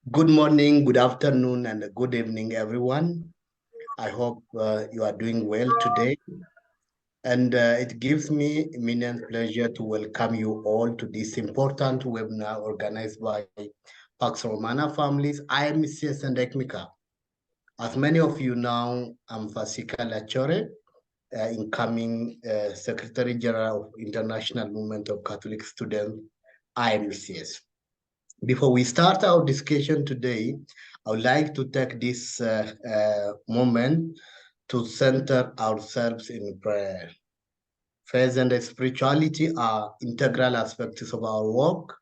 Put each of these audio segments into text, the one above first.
Good morning, good afternoon, and good evening, everyone. I hope you are doing well today. And it gives me immense pleasure to welcome you all to this important webinar organized by Pax Romana Families, ICMICA and ICMICA. As many of you know, I'm Fasika Lachore, incoming Secretary General of International Movement of Catholic Students, ICMICA. Before we start our discussion today, I would like to take this moment to center ourselves in prayer. Faith and spirituality are integral aspects of our work,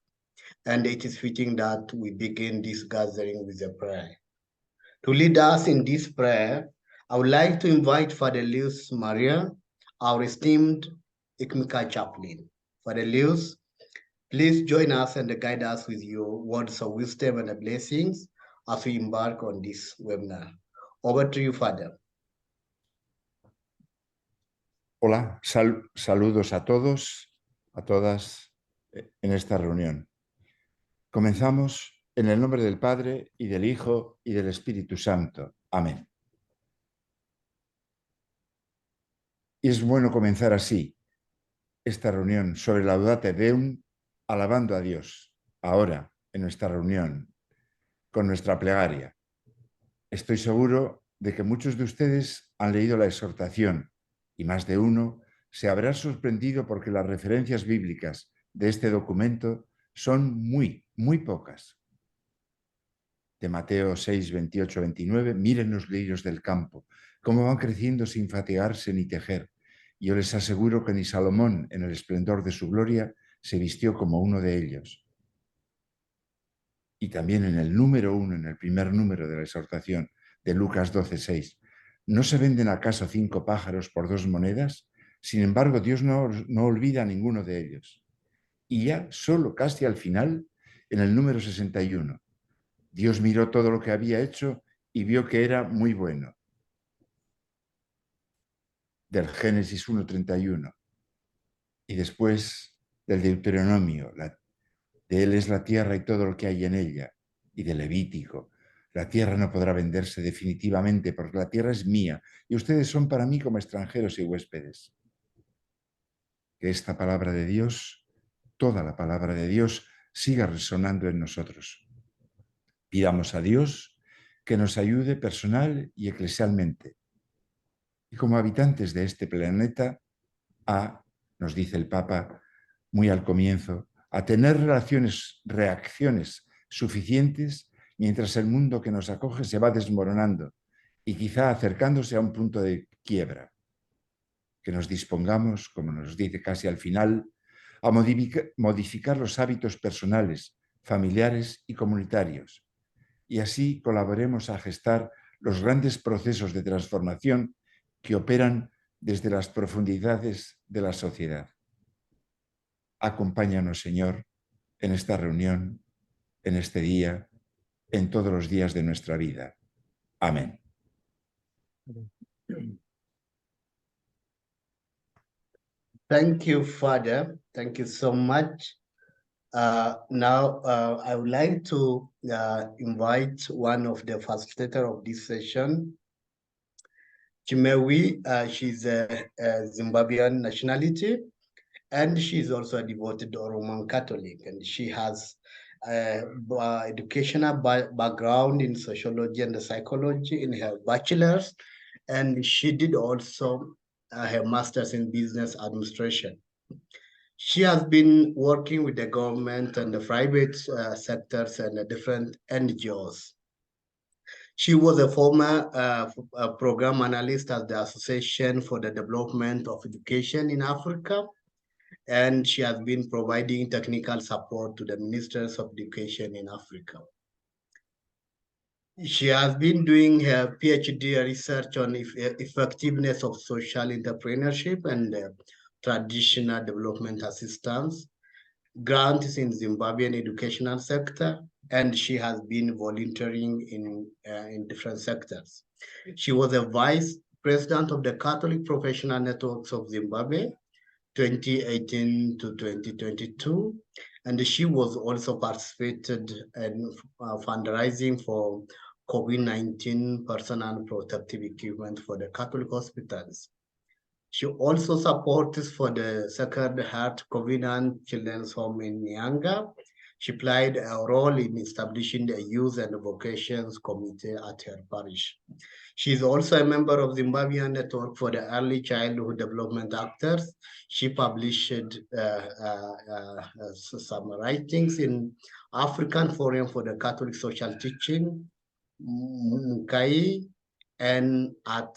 and it is fitting that we begin this gathering with a prayer. To lead us in this prayer, I would like to invite Father Lewis Maria, our esteemed ICMICA chaplain. Father Lewis, please join us and guide us with your words of wisdom and blessings as we embark on this webinar. Over to you, Father. Hola, saludos a todos, a todas en esta reunión. Comenzamos en el nombre del Padre, y del Hijo, y del Espíritu Santo. Amén. Y es bueno comenzar así esta reunión sobre Laudate Deum, alabando a Dios, ahora en nuestra reunión, con nuestra plegaria. Estoy seguro de que muchos de ustedes han leído la exhortación, y más de uno se habrá sorprendido porque las referencias bíblicas de este documento son muy pocas. De Mateo 6, 28, 29, miren los lirios del campo, cómo van creciendo sin fatigarse ni tejer. Y yo les aseguro que ni Salomón, en el esplendor de su gloria, se vistió como uno de ellos. Y también en el número 1, en el primer número de la exhortación de Lucas 12, 6, ¿no se venden acaso 5 pájaros por 2 monedas? Sin embargo, Dios no olvida a ninguno de ellos. Y ya solo casi al final, en el número 61, Dios miró todo lo que había hecho y vio que era muy bueno. Del Génesis 1:31. Y después del Deuteronomio, de él es la tierra y todo lo que hay en ella. Y del Levítico, la tierra no podrá venderse definitivamente porque la tierra es mía y ustedes son para mí como extranjeros y huéspedes. Que esta palabra de Dios, toda la palabra de Dios, siga resonando en nosotros. Pidamos a Dios que nos ayude personal y eclesialmente. Y como habitantes de este planeta, nos dice el Papa muy al comienzo, a tener reacciones suficientes mientras el mundo que nos acoge se va desmoronando y quizá acercándose a un punto de quiebra. Que nos dispongamos, como nos dice casi al final, a modificar los hábitos personales, familiares y comunitarios. Y así colaboremos a gestar los grandes procesos de transformación que operan desde las profundidades de la sociedad. Acompáñanos, Señor, en esta reunión, en este día, en todos los días de nuestra vida. Amén. Thank you, Father. Thank you so much. Now, I would like to invite one of the facilitators of this session, Chimewi. She's a Zimbabwean nationality, and she's also a devoted Roman Catholic, and she has educational background in sociology and psychology in her bachelor's, and she did also her master's in business administration. She has been working with the government and the private sectors and the different NGOs. She was a former program analyst at the Association for the Development of Education in Africa, and she has been providing technical support to the ministers of education in Africa. She has been doing her PhD research on effectiveness of social entrepreneurship and traditional development assistance, grants in Zimbabwean educational sector, and she has been volunteering in different sectors. She was a vice president of the Catholic Professional Networks of Zimbabwe, 2018 to 2022, And she was also participated in fundraising for COVID-19 personal protective equipment for the Catholic hospitals. She also supports for the Sacred Heart Covenant Children's Home in Nyanga. She played a role in establishing the Youth and Vocations Committee at her parish. She is also a member of Zimbabwean Network for the Early Childhood Development Actors. She published some writings in African Forum for the Catholic Social Teaching, Mkai, and at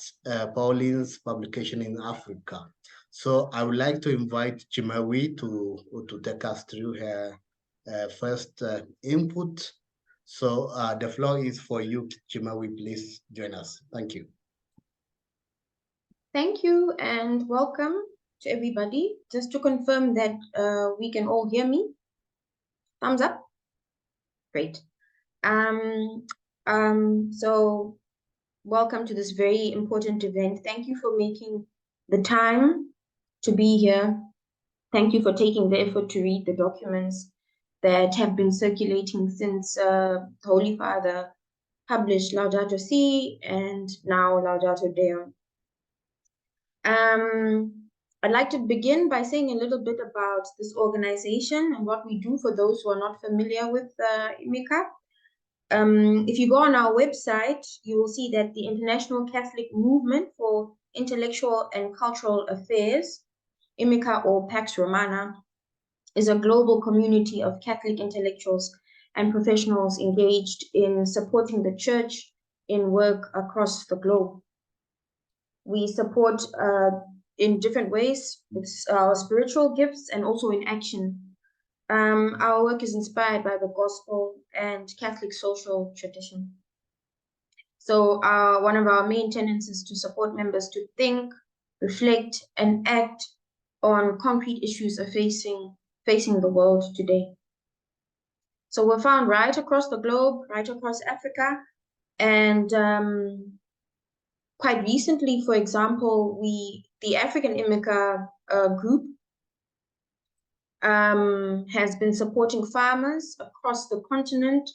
Pauline's publication in Africa. So I would like to invite Chimawi to take us through her first input. So the floor is for you, Chimawi. Please join us. Thank you. Thank you and welcome to everybody. Just to confirm that we can all hear me. Thumbs up. Great. So welcome to this very important event. Thank you for making the time to be here. Thank you for taking the effort to read the documents that have been circulating since the Holy Father published Laudato Si and now Laudate Deum. I'd like to begin by saying a little bit about this organization and what we do for those who are not familiar with ICMICA. If you go on our website, you will see that the International Catholic Movement for Intellectual and Cultural Affairs, ICMICA or Pax Romana, is a global community of Catholic intellectuals and professionals engaged in supporting the Church in work across the globe. We support in different ways with our spiritual gifts and also in action. Our work is inspired by the gospel and Catholic social tradition. So one of our main tenets is to support members to think, reflect, and act on concrete issues facing the world today. So we're found right across the globe, right across Africa, and quite recently, for example, the African ICMICA group has been supporting farmers across the continent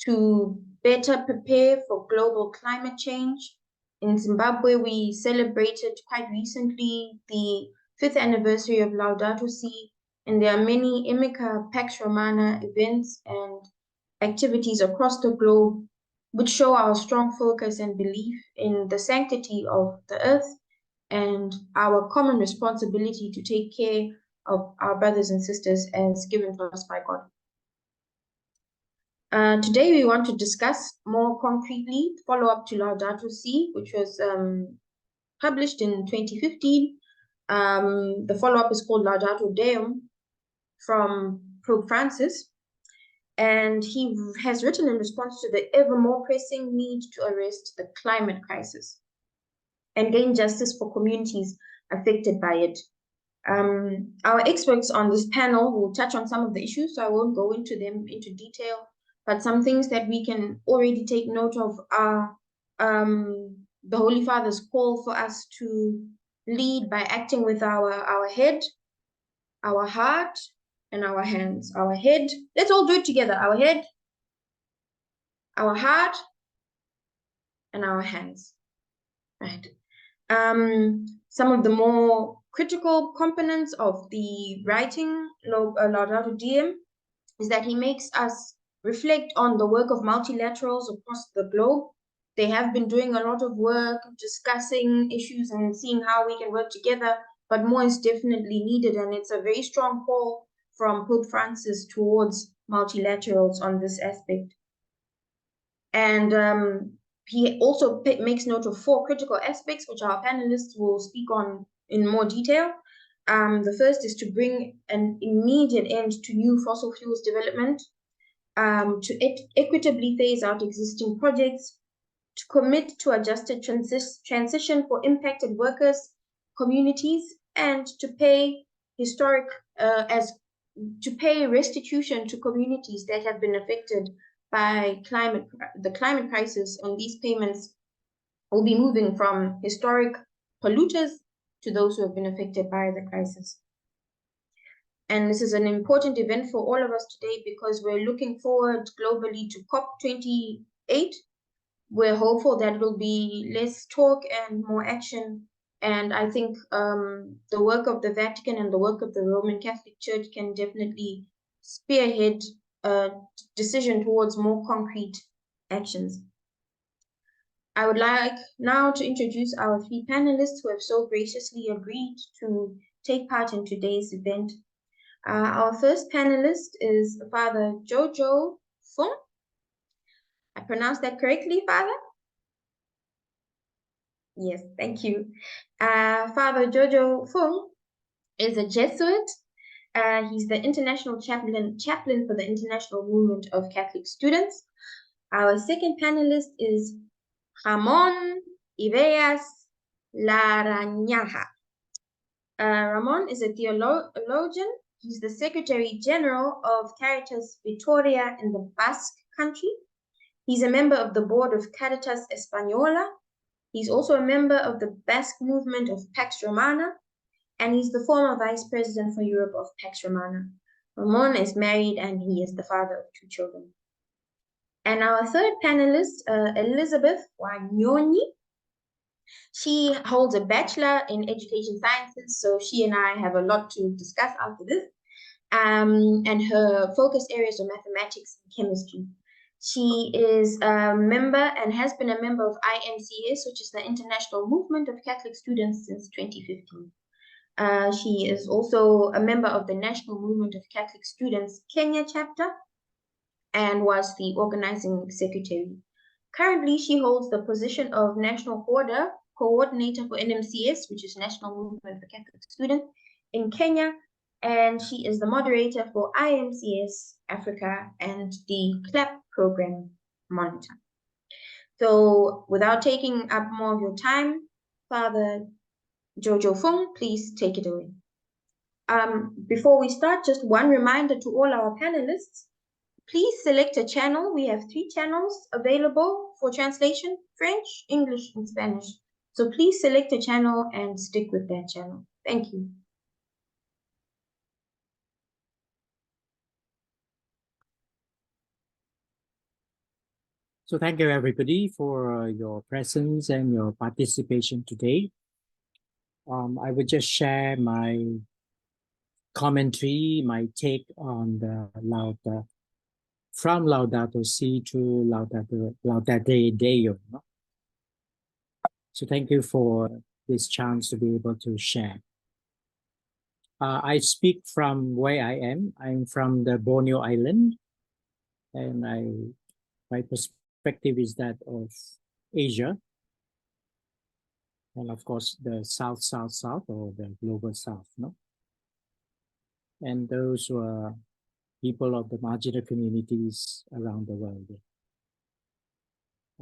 to better prepare for global climate change. In Zimbabwe, we celebrated quite recently the 5th anniversary of Laudato Si, and there are many ICMICA Pax Romana events and activities across the globe which show our strong focus and belief in the sanctity of the earth and our common responsibility to take care of our brothers and sisters as given to us by God. Today we want to discuss more concretely follow-up to Laudato Si, which was published in 2015. The follow-up is called Laudate Deum from Pope Francis. And he has written in response to the ever more pressing need to arrest the climate crisis and gain justice for communities affected by it. Our experts on this panel will touch on some of the issues, so I won't go into them into detail, but some things that we can already take note of are the Holy Father's call for us to lead by acting with our head, our heart, and our hands. Our head, let's all do it together. Our head, our heart, and our hands. Right. Some of the more critical components of the writing Laudate Deum is that he makes us reflect on the work of multilaterals across the globe. They have been doing a lot of work discussing issues and seeing how we can work together, but more is definitely needed, and it's a very strong call from Pope Francis towards multilaterals on this aspect. And he also makes note of 4 critical aspects, which our panelists will speak on in more detail. The first is to bring an immediate end to new fossil fuels development, to equitably phase out existing projects, to commit to a just transition for impacted workers, communities, and to pay restitution to communities that have been affected by the climate crisis, and these payments will be moving from historic polluters to those who have been affected by the crisis. And this is an important event for all of us today because we're looking forward globally to COP28. We're hopeful that it will be less talk and more action. And I think the work of the Vatican and the work of the Roman Catholic Church can definitely spearhead a decision towards more concrete actions. I would like now to introduce our three panelists who have so graciously agreed to take part in today's event. Our first panelist is Father Jojo Fungi. I pronounced that correctly, Father? Yes, thank you. Father Jojo Fungi is a Jesuit. He's the international chaplain for the International Movement of Catholic Students. Our second panelist is Ramón Ibeas Laranjaha. Ramón is a theologian. He's the Secretary General of Caritas Vitoria in the Basque Country. He's a member of the board of Caritas Española. He's also a member of the Basque movement of Pax Romana, and he's the former Vice President for Europe of Pax Romana. Ramón is married and he is the father of 2 children. And our third panelist, Elisabeth Wanyonyi. She holds a bachelor in education sciences, so she and I have a lot to discuss after this. And her focus areas are mathematics and chemistry. She is a member and has been a member of IMCS, which is the International Movement of Catholic Students, since 2015. She is also a member of the National Movement of Catholic Students Kenya chapter and was the organizing secretary. Currently, she holds the position of National Coordinator for NMCS, which is National Movement for Catholic Students in Kenya, and she is the moderator for IMCS Africa and the CLAP program monitor. So without taking up more of your time, Father Jojo Fungi, please take it away. Before we start, just one reminder to all our panelists. Please select a channel. We have 3 channels available for translation: French, English, and Spanish. So please select a channel and stick with that channel. Thank you. So thank you everybody for your presence and your participation today. I would just share my commentary, my take on the from Laudato Si to Laudate Deum. So thank you for this chance to be able to share. I speak from where I am. I'm from the Borneo Island, and my perspective is that of Asia, and of course the South or the global South, no? And those were people of the marginal communities around the world.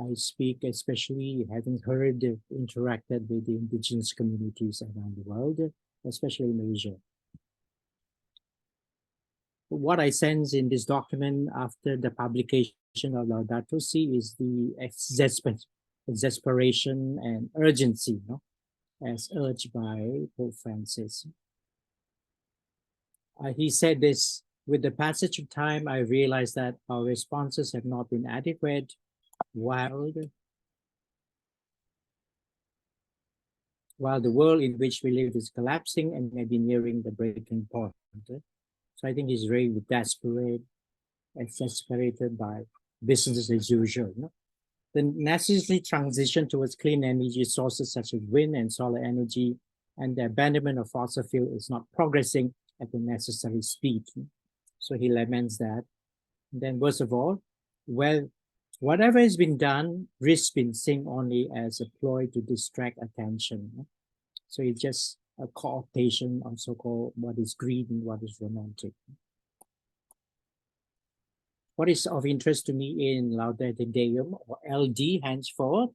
I speak especially having heard, interacted with the indigenous communities around the world, especially in Asia. What I sense in this document after the publication of Laudato Si is the exasperation and urgency, no? As urged by Pope Francis. He said this: with the passage of time, I realized that our responses have not been adequate, while the world in which we live is collapsing and may be nearing the breaking point. So I think he's very desperate, exasperated by business as usual. No? The necessary transition towards clean energy sources such as wind and solar energy and the abandonment of fossil fuel is not progressing at the necessary speed. So he laments that. And then worst of all, well, whatever has been done risks being seen only as a ploy to distract attention. So it's just a cooptation of so-called what is greed and what is romantic. What is of interest to me in Laudate Deum, or LD henceforth,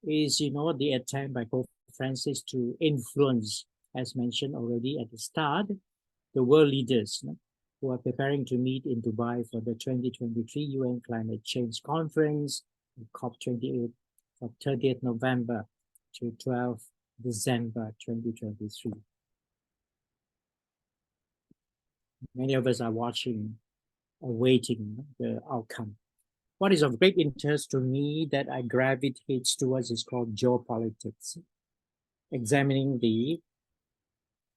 is, the attempt by Pope Francis to influence, as mentioned already at the start, the world leaders who are preparing to meet in Dubai for the 2023 UN Climate Change Conference, COP28, from 30th November to 12th December 2023. many of us are watching or waiting the outcome. What is of great interest to me that I gravitate towards is called geopolitics, examining the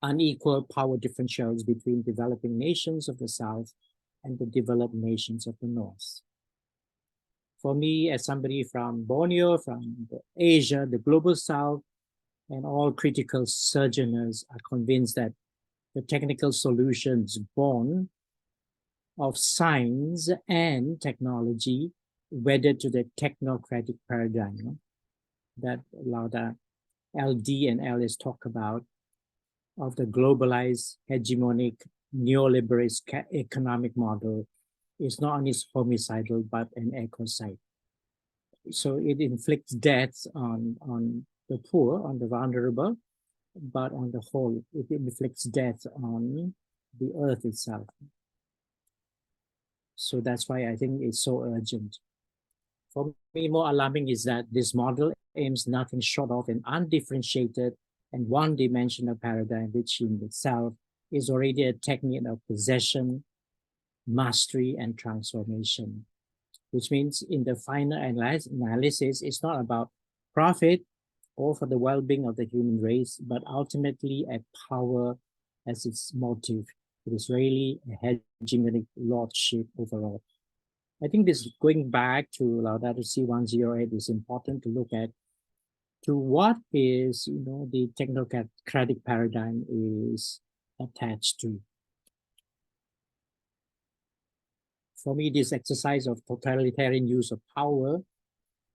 unequal power differentials between developing nations of the South and the developed nations of the North. For me, as somebody from Borneo, from Asia, the global South, and all critical sojourners are convinced that the technical solutions born of science and technology wedded to the technocratic paradigm that Lauda LD and Ellis talk about, of the globalized hegemonic neoliberalist economic model, is not only homicidal but an ecocide. So it inflicts deaths on the poor, on the vulnerable, but on the whole, it inflicts death on the earth itself. So that's why I think it's so urgent. For me, more alarming is that this model aims nothing short of an undifferentiated and one-dimensional paradigm, which in itself is already a technique of possession, mastery, and transformation, which means in the final analysis, it's not about profit or for the well-being of the human race, but ultimately a power as its motive. It is really a hegemonic lordship overall. I think this, going back to Laudato Si 108, is important to look at to what is, the technocratic paradigm is attached to. For me, this exercise of totalitarian use of power,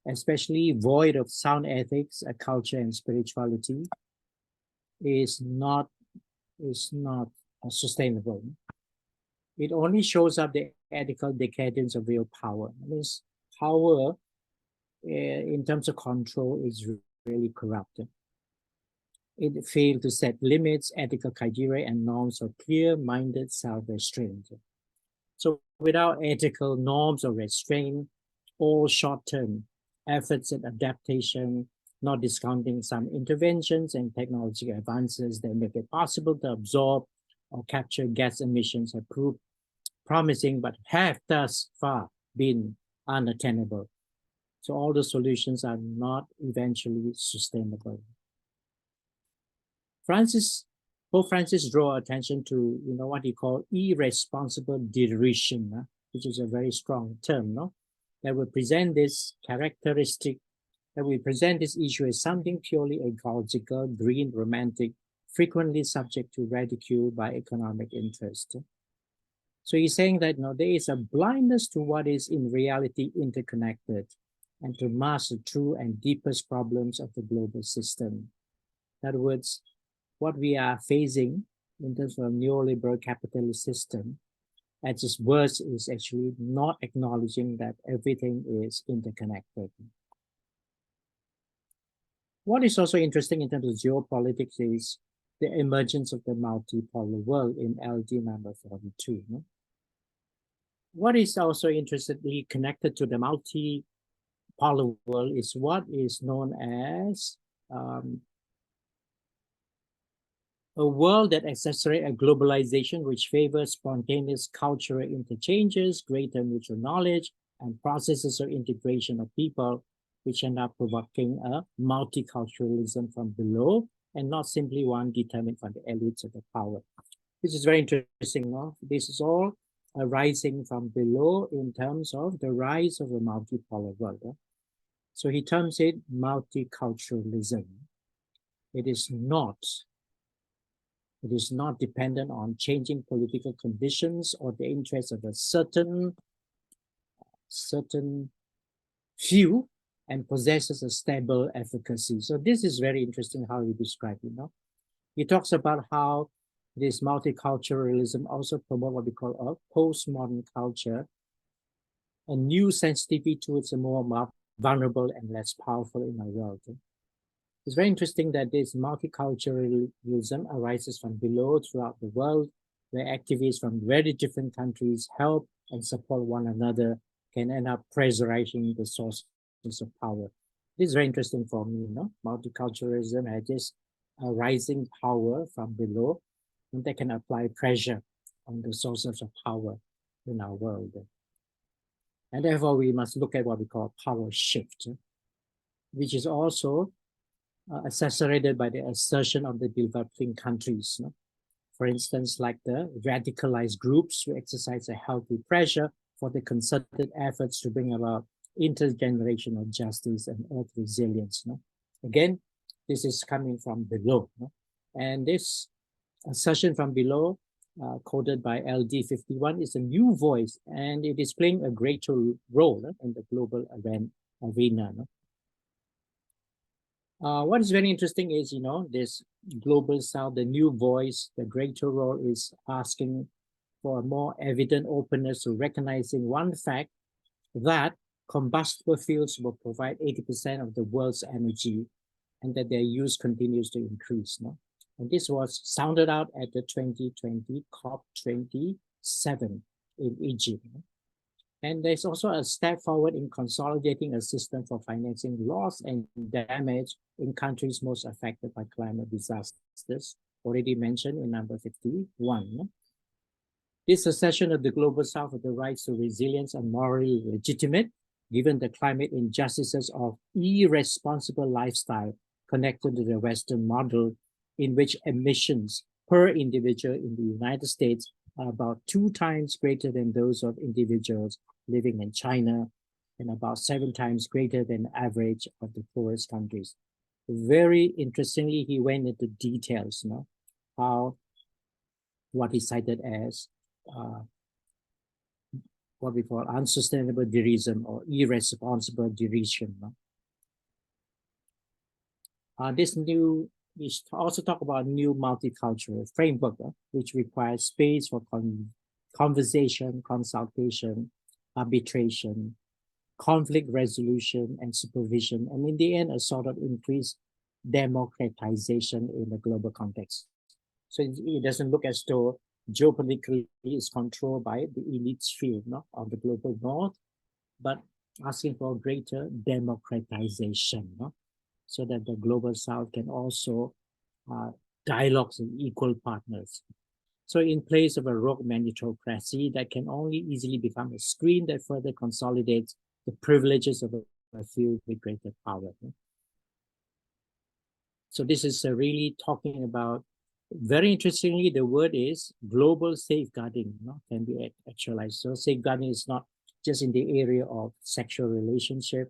especially void of sound ethics, culture, and spirituality, is not sustainable. It only shows up the ethical decadence of real power. This power, in terms of control, is really corrupted. It failed to set limits, ethical criteria, and norms for clear-minded self-restraint. So without ethical norms or restraint, all short-term efforts at adaptation, not discounting some interventions and technological advances that make it possible to absorb or capture gas emissions, have proved promising, but have thus far been unattainable. So all the solutions are not eventually sustainable. Pope Francis draw attention to, what he called irresponsible derision, which is a very strong term, that will present this characteristic, that we present this issue as something purely ecological, green, romantic, frequently subject to ridicule by economic interest. So he's saying that there is a blindness to what is in reality interconnected and to mask the true and deepest problems of the global system. In other words, what we are facing in terms of a neoliberal capitalist system at its worst is actually not acknowledging that everything is interconnected. What is also interesting in terms of geopolitics is the emergence of the multipolar world in LD number 42. What is also interestingly connected to the multipolar world is what is known as a world that accelerates a globalization which favors spontaneous cultural interchanges, greater mutual knowledge, and processes of integration of people, which end up provoking a multiculturalism from below and not simply one determined by the elites of the power. This is very interesting. This is all arising from below in terms of the rise of a multipolar world. So he terms it multiculturalism. It is not dependent on changing political conditions or the interests of a certain few and possesses a stable efficacy. So this is very interesting how he describes it. He talks about how this multiculturalism also promotes what we call a postmodern culture, a new sensitivity towards a more vulnerable and less powerful in our world. It's very interesting that this multiculturalism arises from below throughout the world, where activists from very different countries help and support one another, can end up pressurizing the sources of power. This is very interesting for me. Multiculturalism has this rising power from below, and they can apply pressure on the sources of power in our world. And therefore, we must look at what we call power shift, which is also exacerbated by the assertion of the developing countries. For instance, like the radicalized groups who exercise a healthy pressure for the concerted efforts to bring about intergenerational justice and earth resilience. Again, this is coming from below. And this assertion from below, quoted by LD51, is a new voice, and it is playing a greater role in the global arena. What is very interesting is, this global south, the new voice, the greater role is asking for a more evident openness to recognizing one fact, that combustible fuels will provide 80% of the world's energy and that their use continues to increase. And this was sounded out at the 2020 COP27 in Egypt. And there's also a step forward in consolidating a system for financing loss and damage in countries most affected by climate disasters, already mentioned in number 51. This assertion of the Global South of the rights to resilience are morally legitimate, given the climate injustices of irresponsible lifestyle connected to the Western model, in which emissions per individual in the United States are about 2 times greater than those of individuals living in China, and about 7 times greater than the average of the poorest countries. Very interestingly, he went into details, how what he cited as what we call unsustainable tourism or irresponsible tourism. We also talk about new multicultural framework, which requires space for conversation, consultation, arbitration, conflict resolution, and supervision, and in the end, a sort of increased democratization in the global context. So it doesn't look as though geopolitically is controlled by the elite sphere of the global north, but asking for greater democratization, so that the global south can also dialogues with equal partners. So in place of a rogue meritocracy that can only easily become a screen that further consolidates the privileges of a few with greater power. So this is really talking about, very interestingly, the word is global safeguarding, can be actualized. So safeguarding is not just in the area of sexual relationship,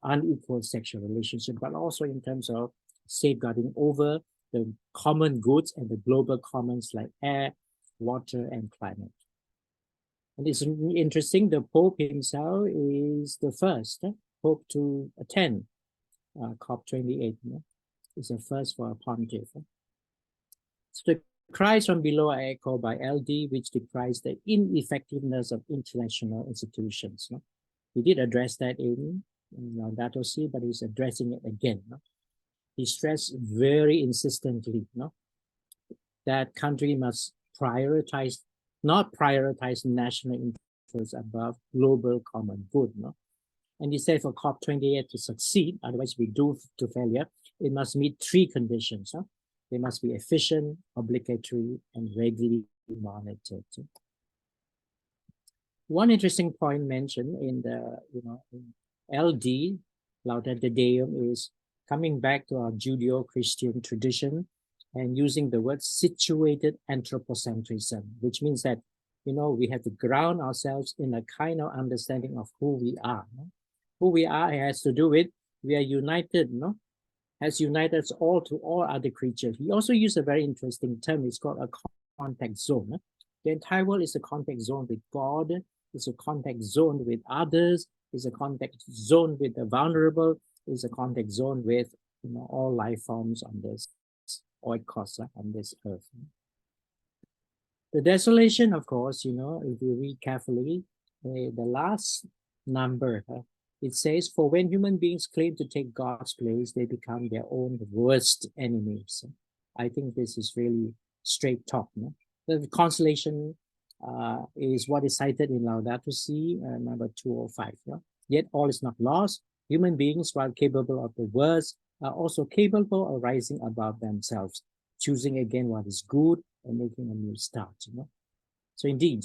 unequal sexual relationship, but also in terms of safeguarding over the common goods and the global commons like air, water, and climate. And it's interesting, the Pope himself is the first Pope to attend COP28. It's the first for a pontiff. So the cries from below are echoed by LD, which decries the ineffectiveness of international institutions. He did address that in Laudato Si, but he's addressing it again. He stressed very insistently that country must not prioritize national interests above global common good. And he said for COP28 to succeed, otherwise we doomed to failure, it must meet 3 conditions. They must be efficient, obligatory, and regularly monitored. One interesting point mentioned in the in LD, Laudate Deum, is coming back to our Judeo-Christian tradition and using the word situated anthropocentrism, which means that, we have to ground ourselves in a kind of understanding of who we are. Who we are has to do with, we are united, has united us all to all other creatures. He also used a very interesting term. It's called a contact zone. The entire world is a contact zone with God. It's a contact zone with others. It's a contact zone with the vulnerable. It's a contact zone with all life forms on this oikos, on this earth. The desolation, of course, if you read carefully, the last number, it says, for when human beings claim to take God's place, they become their own worst enemies. I think this is really straight talk. The consolation is what is cited in Laudato Si, number 205. Yet all is not lost. Human beings, while capable of the worst, are also capable of rising above themselves, choosing again what is good and making a new start. So indeed,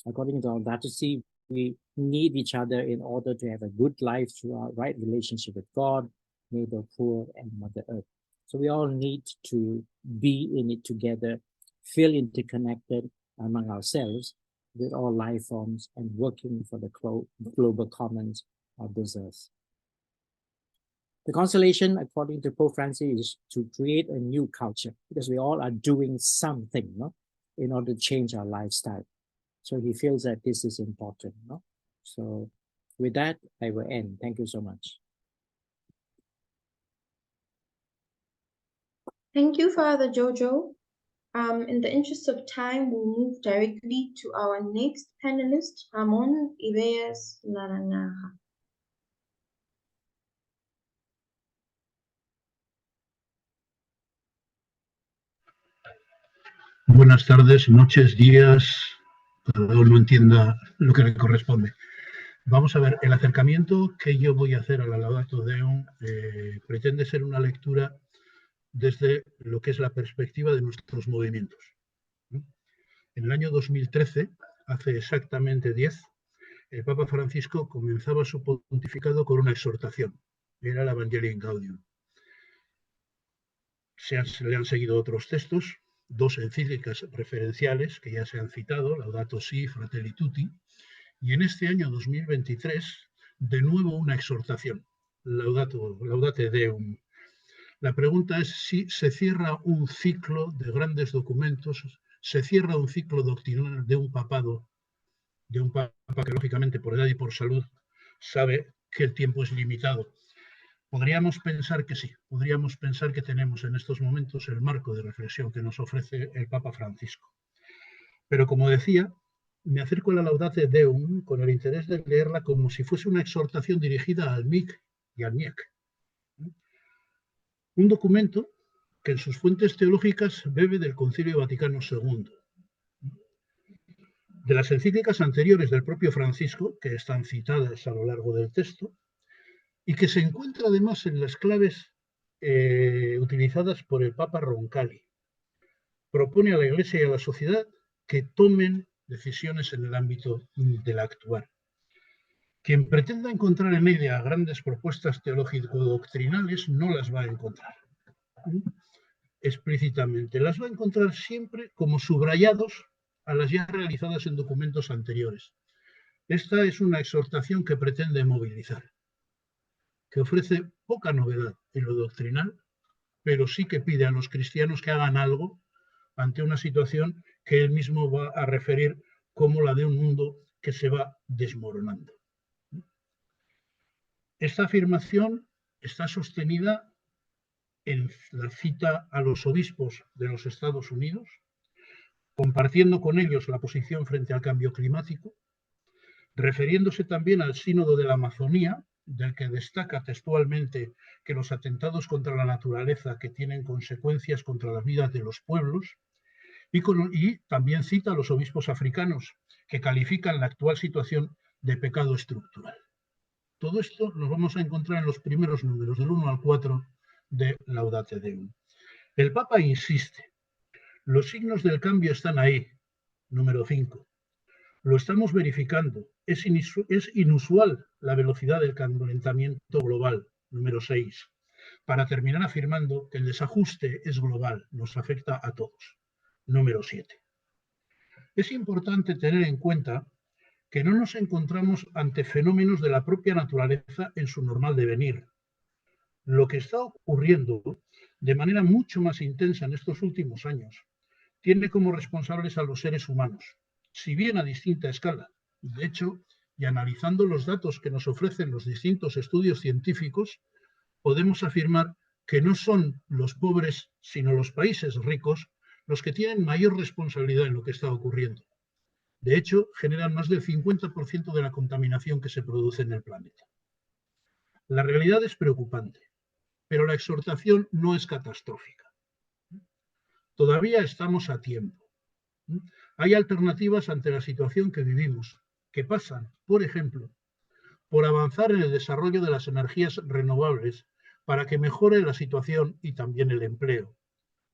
according to Laudato Si, we need each other in order to have a good life through our right relationship with God, neighbor, poor, and Mother Earth. So we all need to be in it together, feel interconnected among ourselves with all life forms and working for the global commons of this earth. The consolation, according to Pope Francis, is to create a new culture because we all are doing something, no, in order to change our lifestyle. So he feels that this is important, no? So with that, I will end. Thank you so much. Thank you, Father Jojo. In the interest of time, we'll move directly to our next panelist, Ramón, Ibeas, Naranja. Buenas tardes, noches, días, cada uno entienda lo que le corresponde. Vamos a ver, el acercamiento que yo voy a hacer a la Laudato Deum pretende ser una lectura desde lo que es la perspectiva de nuestros movimientos. En el año 2013, hace exactamente 10, el Papa Francisco comenzaba su pontificado con una exhortación. Era el Evangelii Gaudium. Le han seguido otros textos, 2 encíclicas referenciales que ya se han citado, Laudato Si, Fratelli Tutti, y en este año 2023, de nuevo una exhortación, Laudate Deum. La pregunta es si se cierra un ciclo de grandes documentos, se cierra un ciclo doctrinal de un papado, de un papa que lógicamente por edad y por salud sabe que el tiempo es limitado. Podríamos pensar que sí, podríamos pensar que tenemos en estos momentos el marco de reflexión que nos ofrece el Papa Francisco. Pero como decía, me acerco a la Laudate Deum con el interés de leerla como si fuese una exhortación dirigida al MIC y al MIEC. Un documento que en sus fuentes teológicas bebe del Concilio Vaticano II, de las encíclicas anteriores del propio Francisco, que están citadas a lo largo del texto, y que se encuentra además en las claves utilizadas por el Papa Roncalli. Propone a la Iglesia y a la sociedad que tomen decisiones en el ámbito del actuar. Quien pretenda encontrar en ella grandes propuestas teológico-doctrinales no las va a encontrar explícitamente. Las va a encontrar siempre como subrayados a las ya realizadas en documentos anteriores. Esta es una exhortación que pretende movilizar, que ofrece poca novedad en lo doctrinal, pero sí que pide a los cristianos que hagan algo ante una situación que él mismo va a referir como la de un mundo que se va desmoronando. Esta afirmación está sostenida en la cita a los obispos de los Estados Unidos, compartiendo con ellos la posición frente al cambio climático, refiriéndose también al Sínodo de la Amazonía, del que destaca textualmente que los atentados contra la naturaleza que tienen consecuencias contra las vidas de los pueblos, y también cita a los obispos africanos, que califican la actual situación de pecado estructural. Todo esto lo vamos a encontrar en los primeros números, del 1 al 4 de Laudate Deum. El Papa insiste, los signos del cambio están ahí, número 5. Lo estamos verificando, es inusual la velocidad del calentamiento global, número 6, para terminar afirmando que el desajuste es global, nos afecta a todos, número 7. Es importante tener en cuenta que no nos encontramos ante fenómenos de la propia naturaleza en su normal devenir. Lo que está ocurriendo de manera mucho más intensa en estos últimos años tiene como responsables a los seres humanos, si bien a distinta escala. De hecho, y analizando los datos que nos ofrecen los distintos estudios científicos, podemos afirmar que no son los pobres, sino los países ricos, los que tienen mayor responsabilidad en lo que está ocurriendo. De hecho, generan más del 50% de la contaminación que se produce en el planeta. La realidad es preocupante, pero la exhortación no es catastrófica. Todavía estamos a tiempo. Hay alternativas ante la situación que vivimos, que pasan, por ejemplo, por avanzar en el desarrollo de las energías renovables para que mejore la situación y también el empleo.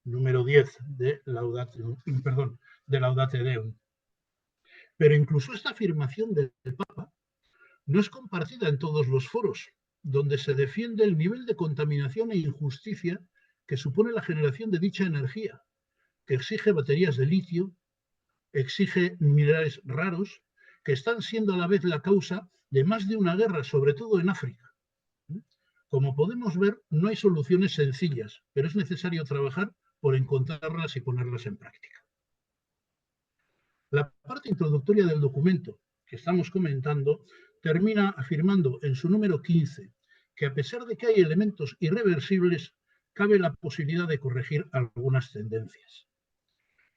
Número 10 de de Laudate Deum. Pero incluso esta afirmación del Papa no es compartida en todos los foros, donde se defiende el nivel de contaminación e injusticia que supone la generación de dicha energía, que exige baterías de litio, exige minerales raros, que están siendo a la vez la causa de más de una guerra, sobre todo en África. Como podemos ver, no hay soluciones sencillas, pero es necesario trabajar por encontrarlas y ponerlas en práctica. La parte introductoria del documento que estamos comentando termina afirmando en su número 15 que a pesar de que hay elementos irreversibles, cabe la posibilidad de corregir algunas tendencias.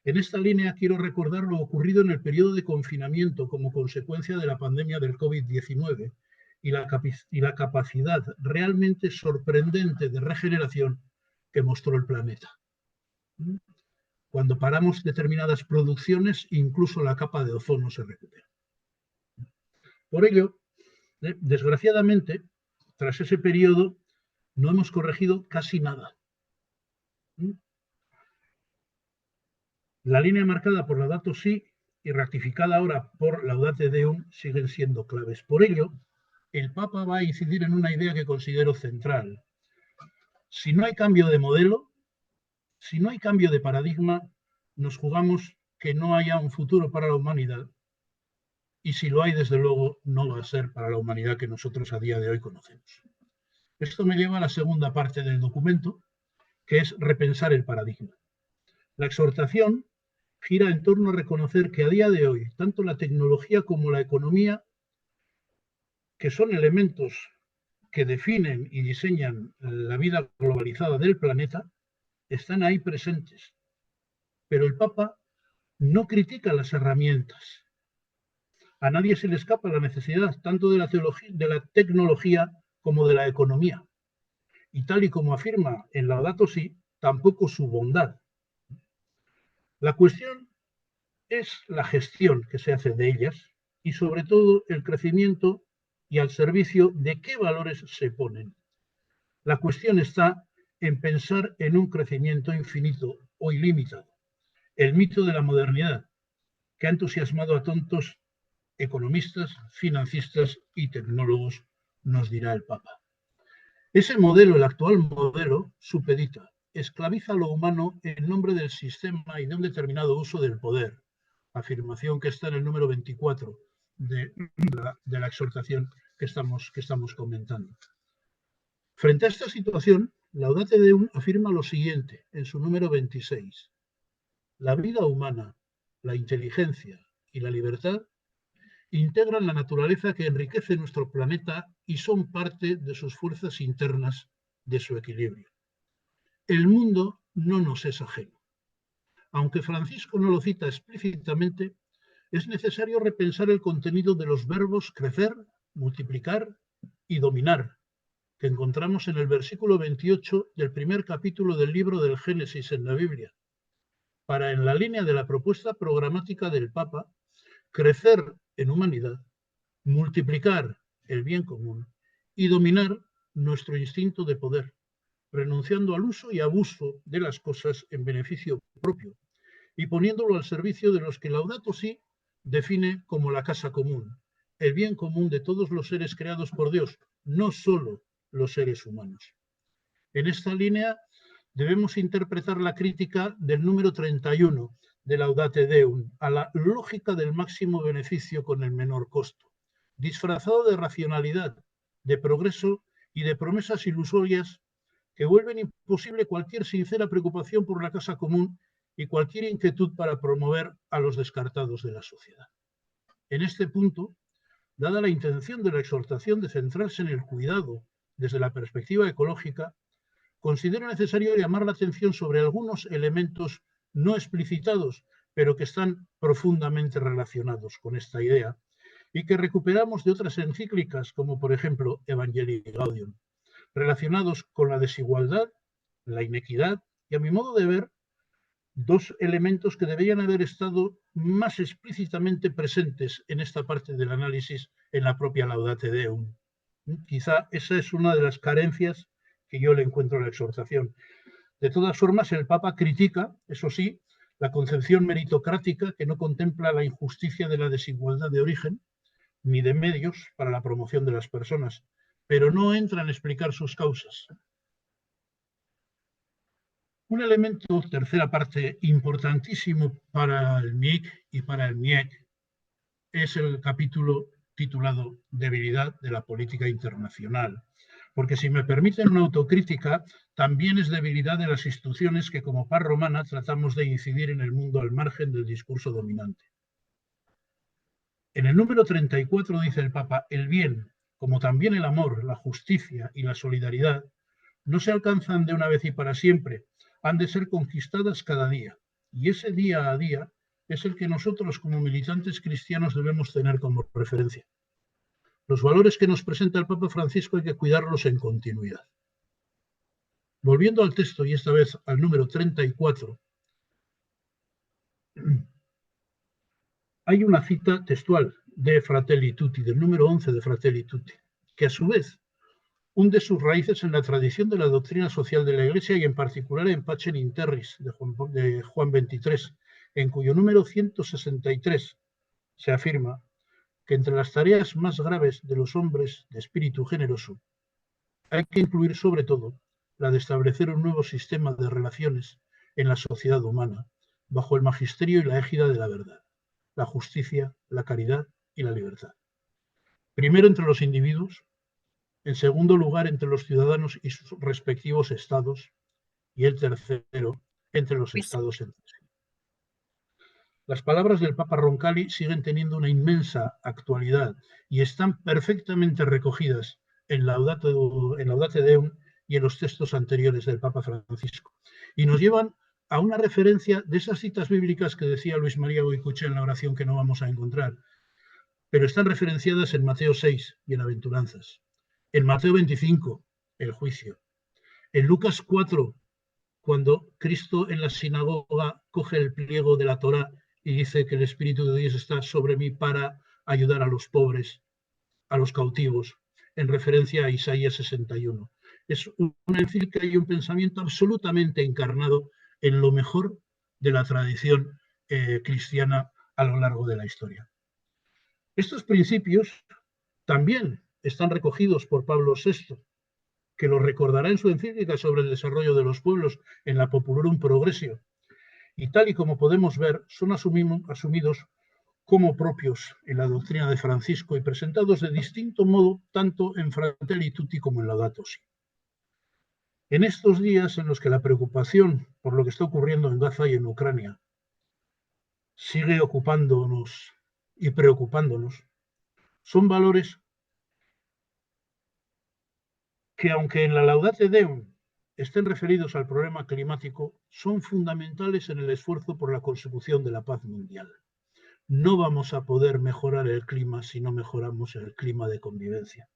En esta línea quiero recordar lo ocurrido en el periodo de confinamiento como consecuencia de la pandemia del COVID-19 y la capacidad realmente sorprendente de regeneración que mostró el planeta. Cuando paramos determinadas producciones, incluso la capa de ozono se recupera. Por ello, desgraciadamente, tras ese periodo, no hemos corregido casi nada. La línea marcada por Laudato Si y ratificada ahora por Laudate Deum siguen siendo claves. Por ello, el Papa va a incidir en una idea que considero central. Si no hay cambio de modelo, si no hay cambio de paradigma, nos jugamos que no haya un futuro para la humanidad. Y si lo hay, desde luego, no va a ser para la humanidad que nosotros a día de hoy conocemos. Esto me lleva a la segunda parte del documento, que es repensar el paradigma. La exhortación gira en torno a reconocer que a día de hoy, tanto la tecnología como la economía, que son elementos que definen y diseñan la vida globalizada del planeta, están ahí presentes. Pero el Papa no critica las herramientas. A nadie se le escapa la necesidad tanto de la tecnología como de la economía. Y tal y como afirma en Laudato Si, tampoco su bondad. La cuestión es la gestión que se hace de ellas y sobre todo el crecimiento y al servicio de qué valores se ponen. La cuestión está en pensar en un crecimiento infinito o ilimitado. El mito de la modernidad, que ha entusiasmado a tontos economistas, financistas y tecnólogos, nos dirá el Papa. Ese modelo, el actual modelo, supedita, esclaviza a lo humano en nombre del sistema y de un determinado uso del poder, afirmación que está en el número 24 de la exhortación que estamos comentando. Frente a esta situación, Laudate Deum afirma lo siguiente en su número 26. La vida humana, la inteligencia y la libertad integran la naturaleza que enriquece nuestro planeta y son parte de sus fuerzas internas, de su equilibrio. El mundo no nos es ajeno. Aunque Francisco no lo cita explícitamente, es necesario repensar el contenido de los verbos crecer, multiplicar y dominar, que encontramos en el versículo 28 del primer capítulo del libro del Génesis en la Biblia, para, en la línea de la propuesta programática del Papa, crecer en humanidad, multiplicar el bien común y dominar nuestro instinto de poder, renunciando al uso y abuso de las cosas en beneficio propio y poniéndolo al servicio de los que Laudato Si define como la casa común, el bien común de todos los seres creados por Dios, no solo los seres humanos. En esta línea debemos interpretar la crítica del número 31 de Laudate Deum a la lógica del máximo beneficio con el menor costo, disfrazado de racionalidad, de progreso y de promesas ilusorias que vuelven imposible cualquier sincera preocupación por la casa común y cualquier inquietud para promover a los descartados de la sociedad. En este punto, dada la intención de la exhortación de centrarse en el cuidado desde la perspectiva ecológica, considero necesario llamar la atención sobre algunos elementos no explicitados, pero que están profundamente relacionados con esta idea y que recuperamos de otras encíclicas, como por ejemplo Evangelii Gaudium, relacionados con la desigualdad, la inequidad y, a mi modo de ver, dos elementos que deberían haber estado más explícitamente presentes en esta parte del análisis en la propia Laudate Deum. Quizá esa es una de las carencias que yo le encuentro a la exhortación. De todas formas, el Papa critica, eso sí, la concepción meritocrática que no contempla la injusticia de la desigualdad de origen ni de medios para la promoción de las personas, pero no entra en explicar sus causas. Un elemento, tercera parte, importantísimo para el MIC y para el MIEC es el capítulo titulado Debilidad de la política internacional. Porque si me permiten una autocrítica, también es debilidad de las instituciones que como paz romana tratamos de incidir en el mundo al margen del discurso dominante. En el número 34 dice el Papa, el bien, como también el amor, la justicia y la solidaridad, no se alcanzan de una vez y para siempre, han de ser conquistadas cada día. Y ese día a día es el que nosotros como militantes cristianos debemos tener como referencia. Los valores que nos presenta el Papa Francisco hay que cuidarlos en continuidad. Volviendo al texto, y esta vez al número 34, hay una cita textual de Fratelli Tutti, del número 11 de Fratelli Tutti, que a su vez hunde sus raíces en la tradición de la doctrina social de la Iglesia y en particular en Pacem in Terris de Juan 23, en cuyo número 163 se afirma que entre las tareas más graves de los hombres de espíritu generoso hay que incluir sobre todo la de establecer un nuevo sistema de relaciones en la sociedad humana bajo el magisterio y la égida de la verdad, la justicia, la caridad y la libertad. Primero entre los individuos, en segundo lugar entre los ciudadanos y sus respectivos estados, y el tercero entre los estados entre sí. Las palabras del Papa Roncalli siguen teniendo una inmensa actualidad y están perfectamente recogidas en Laudate Deum y en los textos anteriores del Papa Francisco. Y nos llevan a una referencia de esas citas bíblicas que decía Luis María Goicoechea en la oración que no vamos a encontrar, pero están referenciadas en Mateo 6, Bienaventuranzas, en Mateo 25, el juicio, en Lucas 4, cuando Cristo en la sinagoga coge el pliego de la Torá y dice que el Espíritu de Dios está sobre mí para ayudar a los pobres, a los cautivos, en referencia a Isaías 61. Es una encíclica y un pensamiento absolutamente encarnado en lo mejor de la tradición cristiana a lo largo de la historia. Estos principios también están recogidos por Pablo VI, que lo recordará en su encíclica sobre el desarrollo de los pueblos en la Populorum Progressio, y tal y como podemos ver, son asumidos como propios en la doctrina de Francisco y presentados de distinto modo tanto en Fratelli Tutti como en Laudato Si. En estos días en los que la preocupación por lo que está ocurriendo en Gaza y en Ucrania sigue ocupándonos y preocupándonos, son valores que, aunque en la Laudate Deum estén referidos al problema climático, son fundamentales en el esfuerzo por la consecución de la paz mundial. No vamos a poder mejorar el clima si no mejoramos el clima de convivencia.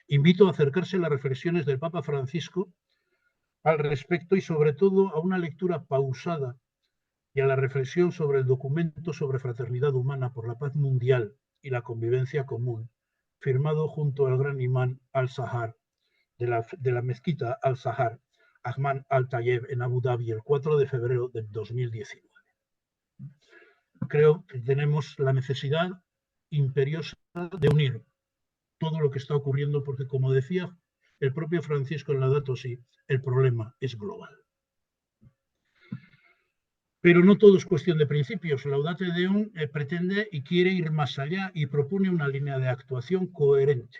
Invito a acercarse a las reflexiones del Papa Francisco al respecto y sobre todo a una lectura pausada y a la reflexión sobre el documento sobre fraternidad humana por la paz mundial y la convivencia común, firmado junto al gran imán al-Zahar de la mezquita al-Zahar, Ahmad al-Tayeb, en Abu Dhabi, el 4 de febrero de 2019. Creo que tenemos la necesidad imperiosa de unir todo lo que está ocurriendo, porque, como decía el propio Francisco en Laudato Si, el problema es global. Pero no todo es cuestión de principios. Laudate Deum pretende y quiere ir más allá y propone una línea de actuación coherente,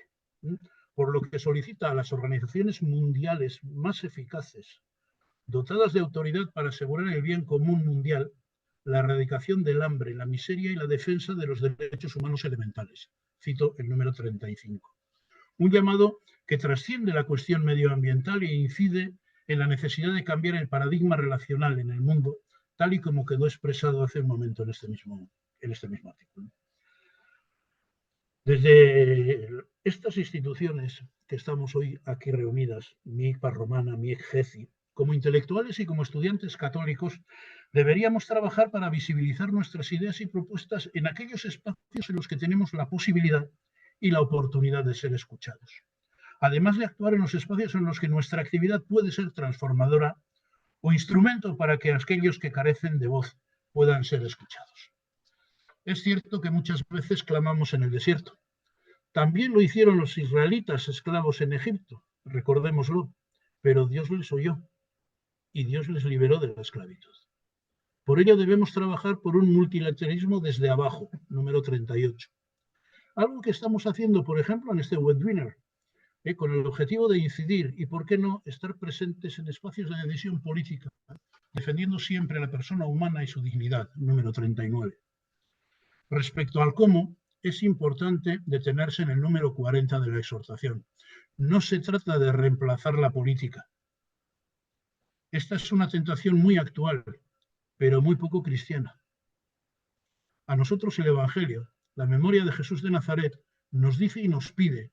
por lo que solicita a las organizaciones mundiales más eficaces, dotadas de autoridad para asegurar el bien común mundial, la erradicación del hambre, la miseria y la defensa de los derechos humanos elementales. Cito el número 35. Un llamado que trasciende la cuestión medioambiental e incide en la necesidad de cambiar el paradigma relacional en el mundo, tal y como quedó expresado hace un momento en este mismo artículo. Desde estas instituciones que estamos hoy aquí reunidas, MIC, Paz Romana, MIC, GECI, como intelectuales y como estudiantes católicos, deberíamos trabajar para visibilizar nuestras ideas y propuestas en aquellos espacios en los que tenemos la posibilidad y la oportunidad de ser escuchados. Además de actuar en los espacios en los que nuestra actividad puede ser transformadora, o instrumento para que aquellos que carecen de voz puedan ser escuchados. Es cierto que muchas veces clamamos en el desierto. También lo hicieron los israelitas esclavos en Egipto, recordémoslo, pero Dios les oyó y Dios les liberó de la esclavitud. Por ello debemos trabajar por un multilateralismo desde abajo, número 38. Algo que estamos haciendo, por ejemplo, en este webinar, con el objetivo de incidir y, por qué no, estar presentes en espacios de decisión política, defendiendo siempre a la persona humana y su dignidad, número 39. Respecto al cómo, es importante detenerse en el número 40 de la exhortación. No se trata de reemplazar la política. Esta es una tentación muy actual, pero muy poco cristiana. A nosotros el Evangelio, la memoria de Jesús de Nazaret, nos dice y nos pide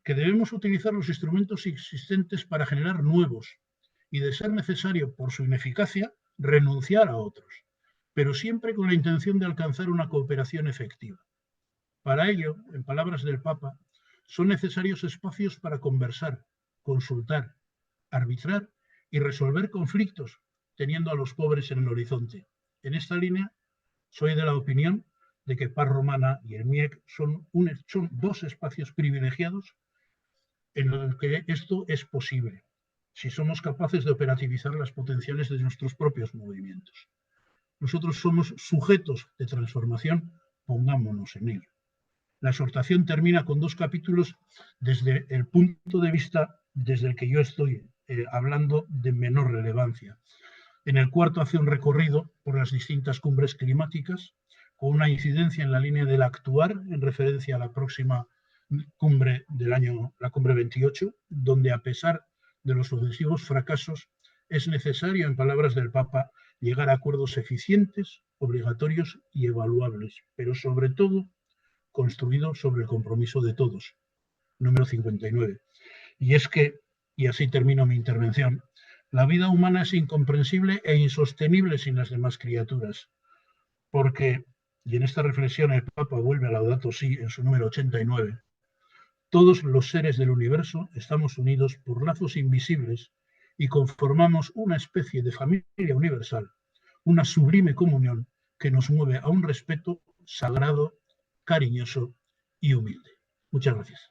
que debemos utilizar los instrumentos existentes para generar nuevos y, de ser necesario por su ineficacia, renunciar a otros, pero siempre con la intención de alcanzar una cooperación efectiva. Para ello, en palabras del Papa, son necesarios espacios para conversar, consultar, arbitrar y resolver conflictos, teniendo a los pobres en el horizonte. En esta línea, soy de la opinión de que Paz Romana y el MIEC son dos espacios privilegiados en los que esto es posible, si somos capaces de operativizar las potenciales de nuestros propios movimientos. Nosotros somos sujetos de transformación, pongámonos en ello. La exhortación termina con 2 capítulos desde el punto de vista desde el que yo estoy hablando de menor relevancia. En el cuarto hace un recorrido por las distintas cumbres climáticas, con una incidencia en la línea del actuar, en referencia a la próxima cumbre del año, la cumbre 28, donde a pesar de los sucesivos fracasos, es necesario, en palabras del Papa, llegar a acuerdos eficientes, obligatorios y evaluables, pero sobre todo construido sobre el compromiso de todos, número 59. Y es que, y así termino mi intervención, la vida humana es incomprensible e insostenible sin las demás criaturas, porque, y en esta reflexión el Papa vuelve a Laudato Si en su número 89, todos los seres del universo estamos unidos por lazos invisibles y conformamos una especie de familia universal, una sublime comunión que nos mueve a un respeto sagrado, cariñoso y humilde. Muchas gracias.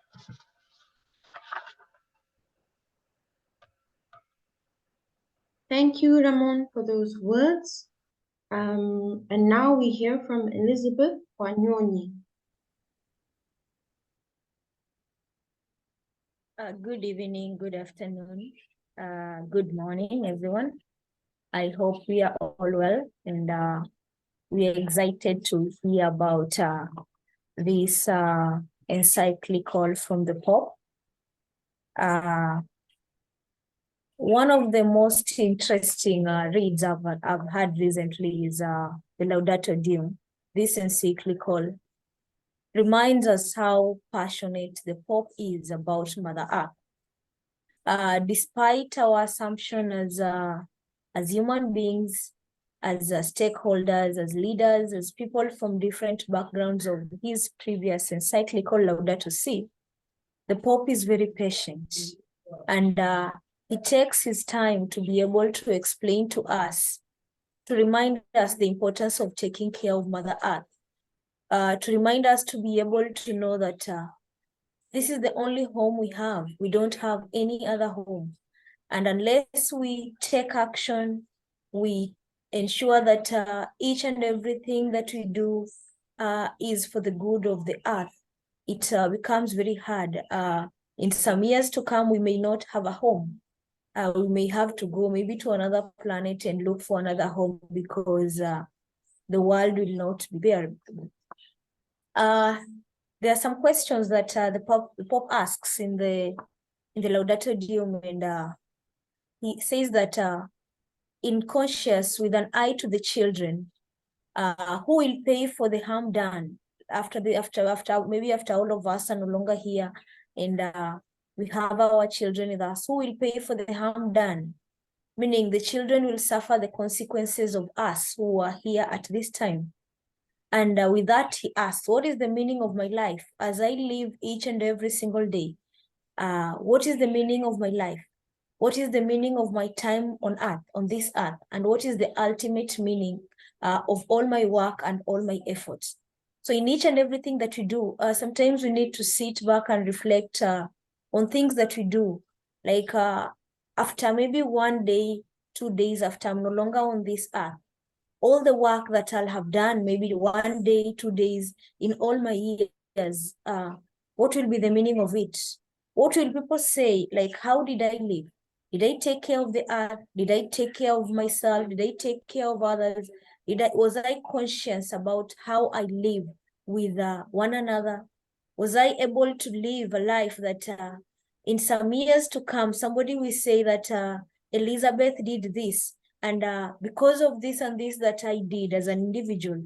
Thank you, Ramón, for those words. And now we hear from Elisabeth Wanyonyi. Good evening, good afternoon, good morning, everyone. I hope we are all well, and we are excited to hear about this encyclical from the Pope. One of the most interesting reads I've had recently is the Laudate Deum. This encyclical reminds us how passionate the Pope is about Mother Earth. Despite our assumption as human beings, as stakeholders, as leaders, as people from different backgrounds of his previous encyclical Laudato Si, the Pope is very patient, and he takes his time to be able to explain to us, to remind us the importance of taking care of Mother Earth, to remind us to be able to know that this is the only home we have. We don't have any other home. And unless we take action, we ensure that each and everything that we do is for the good of the earth, it becomes very hard. In some years to come, we may not have a home. We may have to go maybe to another planet and look for another home because the world will not be bearable. There are some questions that the Pope asks in the Laudato Deum, and he says that in conscience, with an eye to the children, who will pay for the harm done after all of us are no longer here, and we have our children with us, who will pay for the harm done? Meaning the children will suffer the consequences of us who are here at this time. And with that, he asked, what is the meaning of my life as I live each and every single day? What is the meaning of my life? what is the meaning of my time on earth, on this earth, and what is the ultimate meaning of all my work and all my efforts. So in each and everything that we do, sometimes we need to sit back and reflect on things that we do. Like after maybe 1 day, 2 days after I'm no longer on this earth, all the work that I'll have done, maybe 1 day, 2 days, in all my years, what will be the meaning of it? What will people say? Like, how did I live? Did I take care of the earth? Did I take care of myself? Did I take care of others? Was I conscious about how I live with one another? Was I able to live a life that in some years to come, somebody will say that Elisabeth did this, and because of this and this that I did as an individual,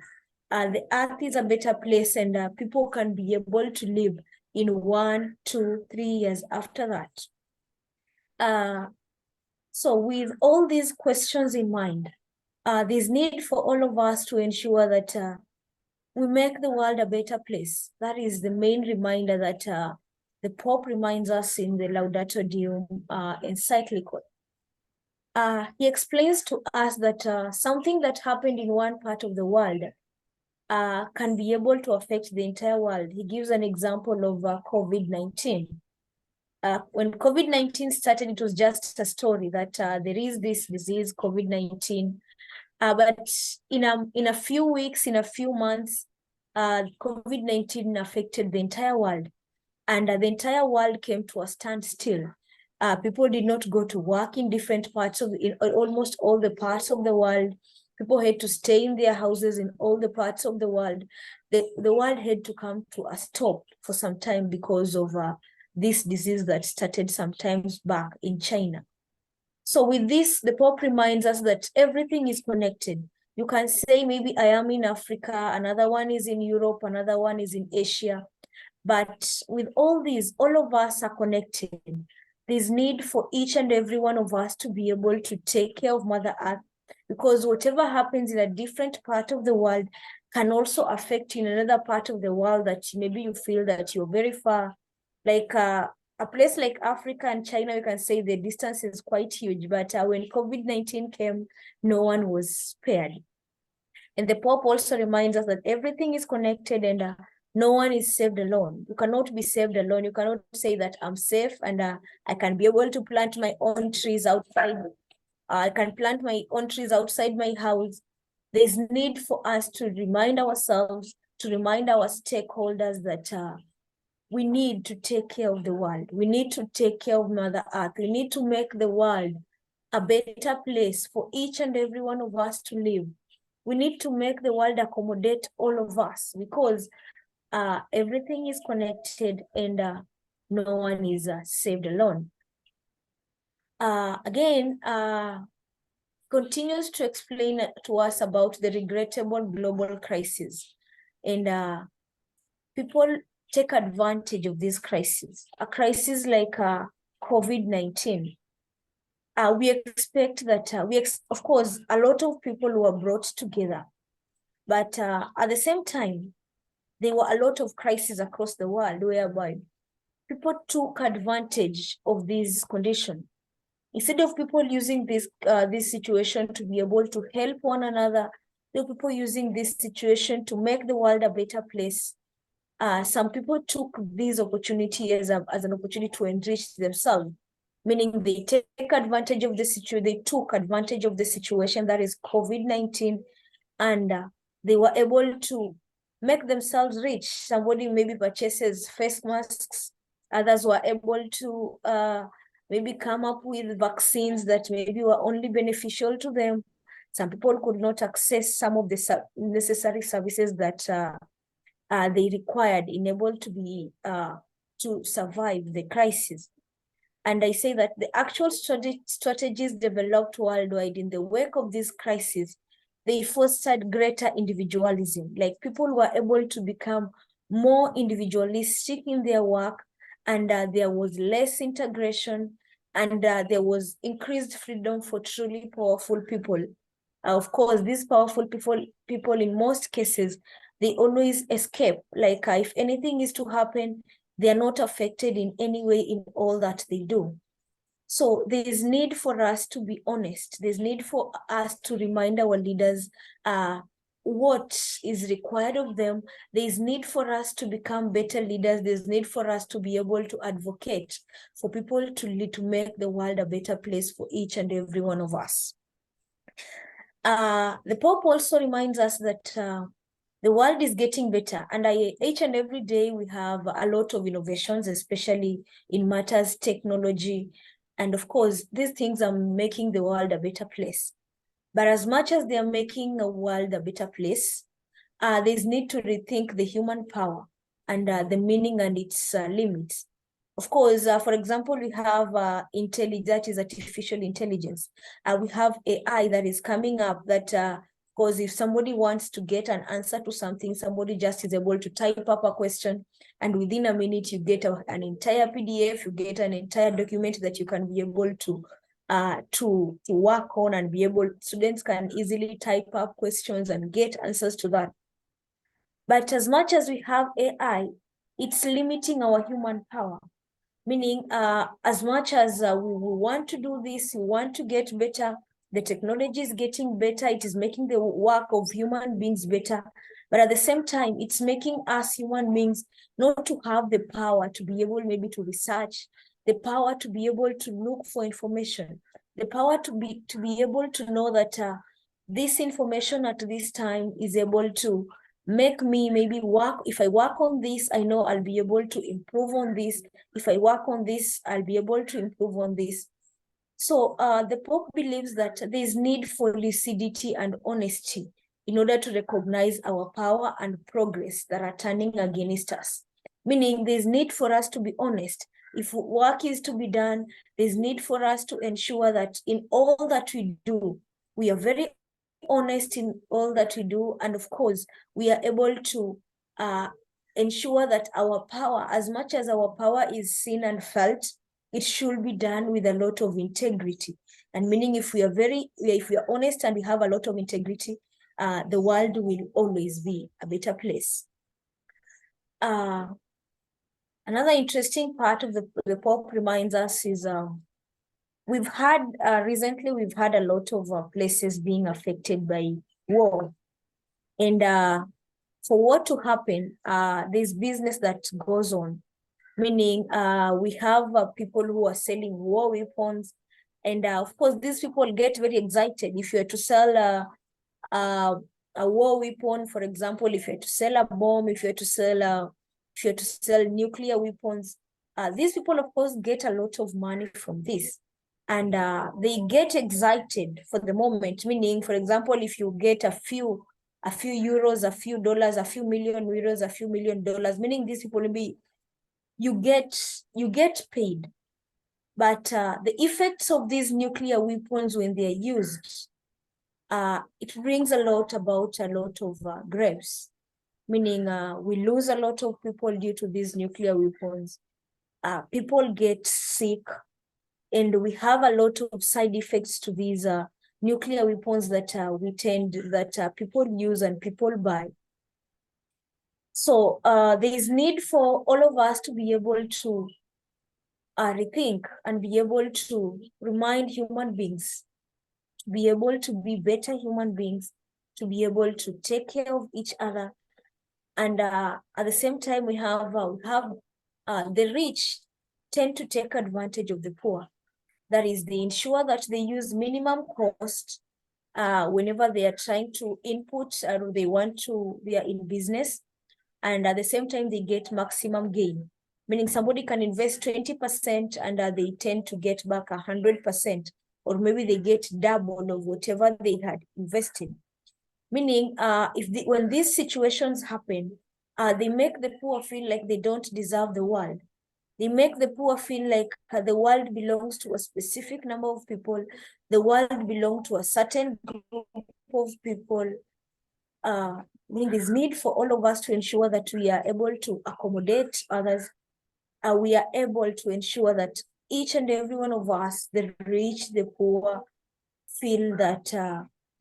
the earth is a better place, and people can be able to live in 1, 2, 3 years after that. So with all these questions in mind, there's need for all of us to ensure that we make the world a better place. That is the main reminder that the Pope reminds us in the Laudato Deum encyclical. He explains to us that something that happened in one part of the world can be able to affect the entire world. He gives an example of COVID-19. When COVID-19 started, it was just a story that there is this disease, COVID-19. But in a few weeks, in a few months, COVID-19 affected the entire world. And the entire world came to a standstill. People did not go to work in different parts of, in almost all the parts of the world. People had to stay in their houses in all the parts of the world. The world had to come to a stop for some time because of this disease that started sometimes back in China. So with this, the Pope reminds us that everything is connected. You can say maybe I am in Africa, another one is in Europe, another one is in Asia. But with all these, all of us are connected. There's need for each and every one of us to be able to take care of Mother Earth, because whatever happens in a different part of the world can also affect in another part of the world that maybe you feel that you're very far. Like a place like Africa and China, you can say the distance is quite huge, but when COVID-19 came, no one was spared. And the Pope also reminds us that everything is connected, and no one is saved alone. You cannot be saved alone. You cannot say that I'm safe and I can be able to plant my own trees outside. I can plant my own trees outside my house. There's need for us to remind ourselves, to remind our stakeholders that we need to take care of the world. We need to take care of Mother Earth. We need to make the world a better place for each and every one of us to live. We need to make the world accommodate all of us, because everything is connected, and no one is saved alone. Again, continues to explain to us about the regrettable global crisis, and people take advantage of this crisis. A crisis like COVID-19. We expect that, of course, a lot of people were brought together, but at the same time, there were a lot of crises across the world whereby people took advantage of this condition. Instead of people using this situation to be able to help one another, there were people using this situation to make the world a better place. Some people took this opportunity as an opportunity to enrich themselves, meaning they take advantage of the situation. They took advantage of the situation that is COVID-19, and they were able to make themselves rich. Somebody maybe purchases face masks. Others were able to maybe come up with vaccines that maybe were only beneficial to them. Some people could not access some of the necessary services that they required in able to be to survive the crisis. And I say that the actual strategies developed worldwide in the wake of this crisis, they fostered greater individualism. Like, people were able to become more individualistic in their work, and there was less integration, and there was increased freedom for truly powerful people. Of course, these powerful people in most cases, they always escape. Like if anything is to happen, they are not affected in any way in all that they do. So there's need for us to be honest. There's need for us to remind our leaders what is required of them. There's need for us to become better leaders. There's need for us to be able to advocate for people to make the world a better place for each and every one of us. The Pope also reminds us that the world is getting better, and each and every day we have a lot of innovations, especially in matters technology. And of course, these things are making the world a better place. But as much as they are making the world a better place, there's need to rethink the human power and the meaning and its limits. Of course, for example, we have intelligence, that is artificial intelligence. We have AI that is coming up that, because if somebody wants to get an answer to something, somebody just is able to type up a question, and within a minute you get an entire PDF, you get an entire document that you can be able to work on and be able, students can easily type up questions and get answers to that. But as much as we have AI, it's limiting our human power. Meaning, as much as we want to do this, we want to get better, the technology is getting better, it is making the work of human beings better, but at the same time, it's making us human beings not to have the power to be able maybe to research, the power to be able to look for information, the power to be able to know that this information at this time is able to make me maybe work. If I work on this, I know I'll be able to improve on this. If I work on this, I'll be able to improve on this. So the Pope believes that there is need for lucidity and honesty in order to recognize our power and progress that are turning against us. Meaning there's need for us to be honest. If work is to be done, there's need for us to ensure that in all that we do, we are very honest in all that we do, and of course we are able to ensure that our power, as much as our power is seen and felt, it should be done with a lot of integrity. And meaning if we are honest and we have a lot of integrity, the world will always be a better place. Another interesting part of the Pope reminds us is we've had recently a lot of places being affected by war, and for war to happen, there's business that goes on. Meaning, we have people who are selling war weapons, and of course, these people get very excited. If you are to sell a war weapon, for example, if you are to sell a bomb, if you are to sell nuclear weapons, these people, of course, get a lot of money from this. And they get excited for the moment, meaning, for example, if you get a few euros, a few dollars, a few million euros, a few $1 million, meaning these people will be, you get paid. But the effects of these nuclear weapons when they're used, it brings a lot of graves, meaning we lose a lot of people due to these nuclear weapons. People get sick, and we have a lot of side effects to these nuclear weapons that people use and people buy. So there is need for all of us to be able to rethink and be able to remind human beings, to be able to be better human beings, to be able to take care of each other. And at the same time, we have the rich tend to take advantage of the poor. That is, they ensure that they use minimum cost whenever they are trying to input or they are in business. And at the same time, they get maximum gain. Meaning somebody can invest 20% and they tend to get back 100%, or maybe they get double of whatever they had invested. Meaning when these situations happen, they make the poor feel like they don't deserve the world. They make the poor feel like the world belongs to a specific number of people. The world belongs to a certain group of people. There's need for all of us to ensure that we are able to accommodate others. We are able to ensure that each and every one of us, the rich, the poor, feel that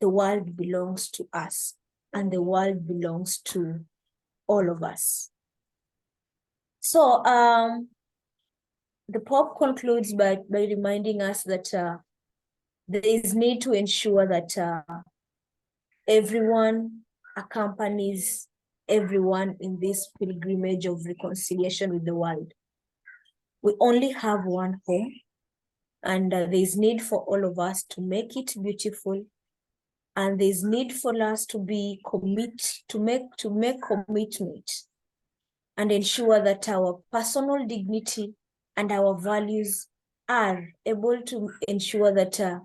the world belongs to us and the world belongs to all of us. So, the Pope concludes by reminding us that there is need to ensure that everyone accompanies everyone in this pilgrimage of reconciliation with the world. We only have one home, and there is need for all of us to make it beautiful, and there is need for us to make commitment and ensure that our personal dignity and our values are able to ensure that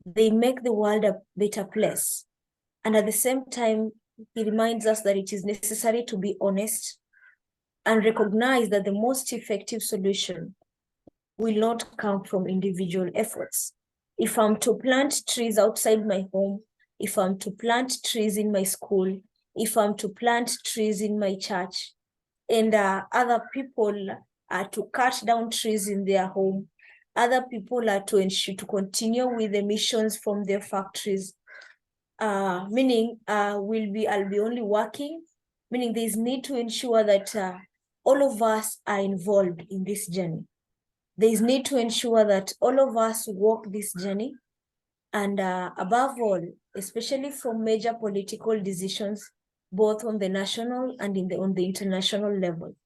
they make the world a better place. And at the same time, he reminds us that it is necessary to be honest and recognize that the most effective solution will not come from individual efforts. If I'm to plant trees outside my home, if I'm to plant trees in my school, if I'm to plant trees in my church, and other people are to cut down trees in their home, other people are to ensure to continue with emissions from their factories, meaning I'll be only working, meaning there's need to ensure that all of us are involved in this journey. There's need to ensure that all of us walk this journey, and above all, especially from major political decisions, both on the national and on the international level,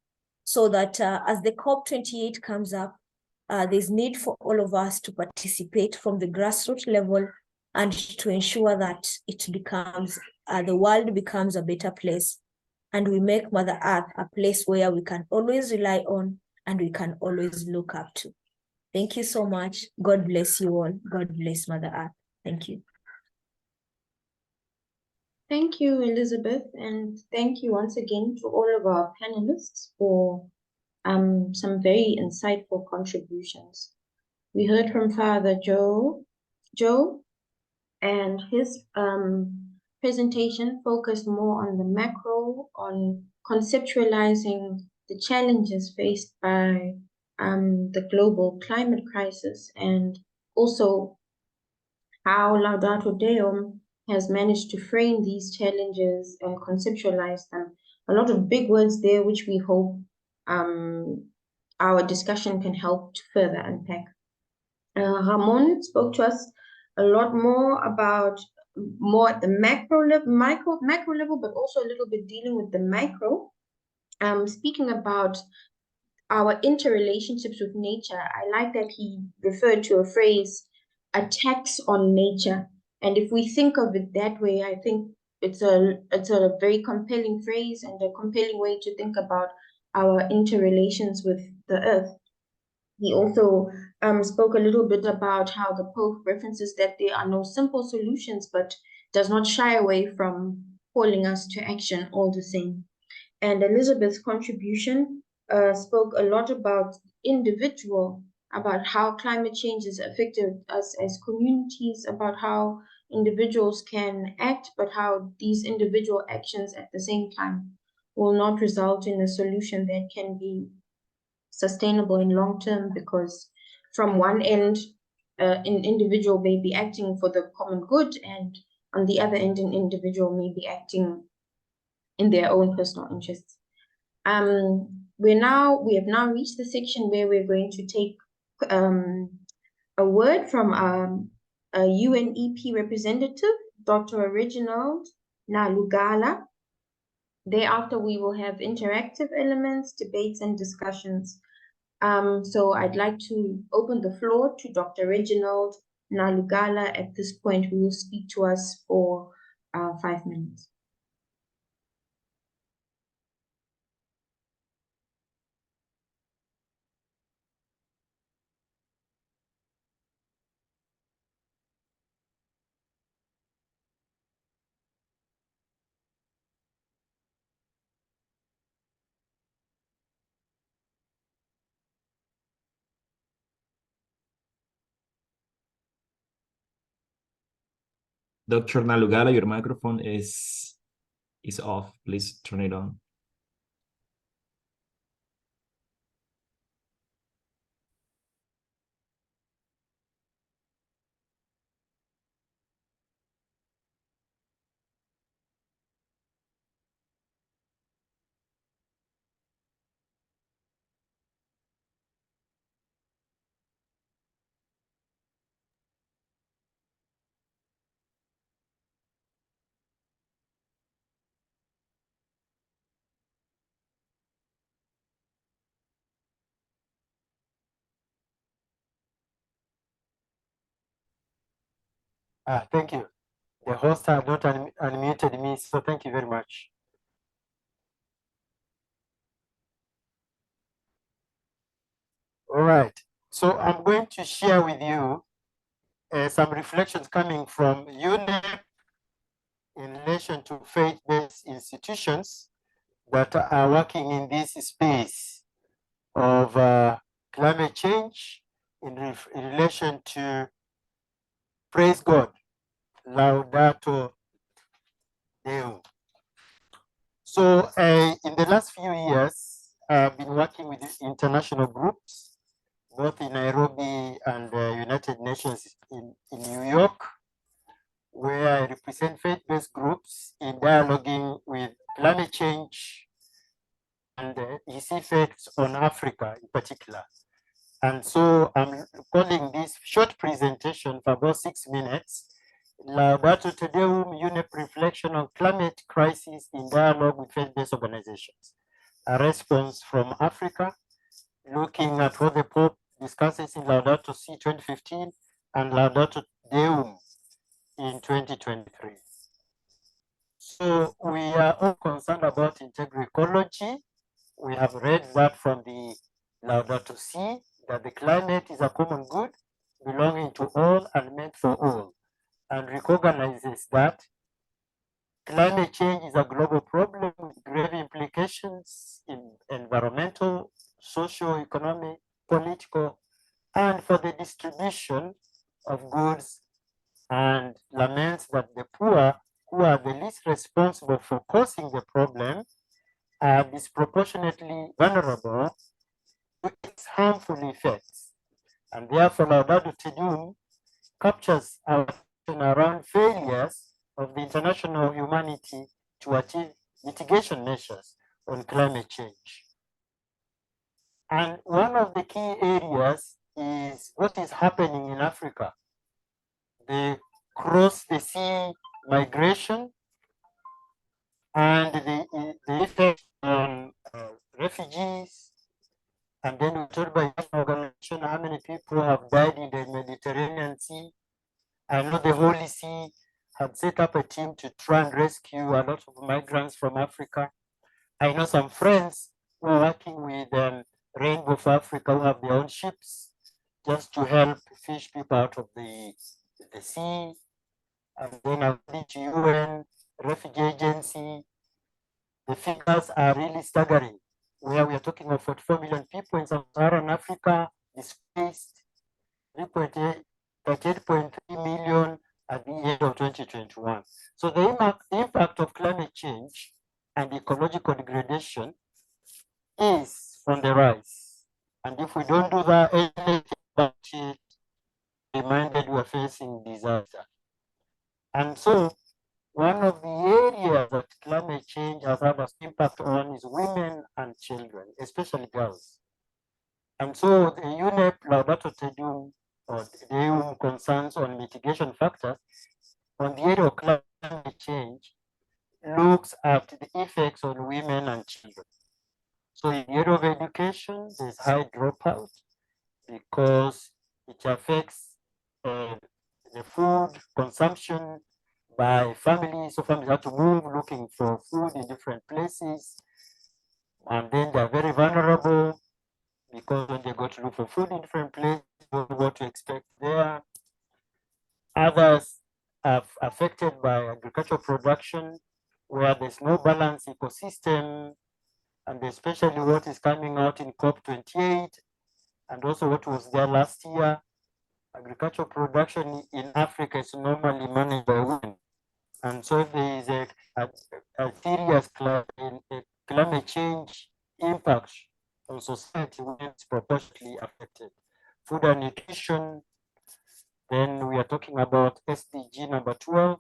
so that as the COP28 comes up, there's need for all of us to participate from the grassroots level and to ensure that it becomes, the world becomes a better place, and we make Mother Earth a place where we can always rely on and we can always look up to. Thank you so much. God bless you all. God bless Mother Earth. Thank you. Thank you, Elisabeth, and thank you once again to all of our panelists for some very insightful contributions. We heard from Father Joe, and his presentation focused more on the macro, on conceptualizing the challenges faced by the global climate crisis, and also how Laudato Deum has managed to frame these challenges and conceptualize them. A lot of big words there, which we hope our discussion can help to further unpack. Ramón spoke to us a lot more about at the macro level, but also a little bit dealing with the micro. Speaking about our interrelationships with nature, I like that he referred to a phrase, attacks on nature. And if we think of it that way, I think it's a very compelling phrase and a compelling way to think about our interrelations with the earth. He also spoke a little bit about how the Pope references that there are no simple solutions, but does not shy away from calling us to action all the same. And Elisabeth's contribution spoke a lot about about how climate change has affected us as communities, about how individuals can act, but how these individual actions at the same time will not result in a solution that can be sustainable in long term, because from one end, an individual may be acting for the common good, and on the other end, an individual may be acting in their own personal interests. We have now reached the section where we're going to take a word from a UNEP representative, Dr. Reginald Nalugala. Thereafter, we will have interactive elements, debates, and discussions. So I'd like to open the floor to Dr. Reginald Nalugala at this point, who will speak to us for 5 minutes. Dr. Nalugala, your microphone is off. Please turn it on. Thank you. The host had not unmuted me, so thank you very much. All right, so I'm going to share with you some reflections coming from UNEP in relation to faith-based institutions that are working in this space of climate change in relation to, praise God, Laudato Deum. So in the last few years, I've been working with international groups, both in Nairobi and United Nations in New York, where I represent faith-based groups in dialoguing with climate change and its effects on Africa in particular. And so I'm calling this short presentation for about 6 minutes, Laudate Deum, UNEP Reflection on Climate Crisis in Dialogue with Faith-Based Organizations. A response from Africa, looking at what the Pope discusses in Laudato Si 2015 and Laudate Deum in 2023. So we are all concerned about integral ecology. We have read that from the Laudato Si, that the climate is a common good belonging to all and meant for all, and recognizes that climate change is a global problem with grave implications in environmental, socio-economic, political, and for the distribution of goods, and laments that the poor, who are the least responsible for causing the problem, are disproportionately vulnerable to its harmful effects. And therefore, Laudato Deum captures our attention around failures of the international humanity to achieve mitigation measures on climate change. And one of the key areas is what is happening in Africa. The cross the sea migration and the effect on refugees. And then we told by the organization how many people have died in the Mediterranean Sea. I know the Holy See had set up a team to try and rescue a lot of migrants from Africa. I know some friends who are working with Rainbow for Africa who have their own ships just to help fish people out of the sea. And then I've been to UN, Refugee Agency. The figures are really staggering, where we are talking of 44 million people in Sub-Saharan Africa displaced, 38.3 million at the end of 2021. So the impact of climate change and ecological degradation is on the rise. And if we don't do that, anything about it, reminded we are facing disaster. And so one of the areas that climate change has had an impact on is women and children, especially girls. And so the UNEP Laudato Deum or Deum concerns on mitigation factors on the area of climate change looks at the effects on women and children. So in the area of education, there's high dropout because it affects the food consumption by families. So families have to move looking for food in different places. And then they're very vulnerable because when they go to look for food in different places, they don't know what to expect there. Others are affected by agricultural production where there's no balanced ecosystem, and especially what is coming out in COP28 and also what was there last year. Agricultural production in Africa is normally managed by women. And so there is a serious climate change impact on society when it's proportionately affected. Food and nutrition, then we are talking about SDG number 12,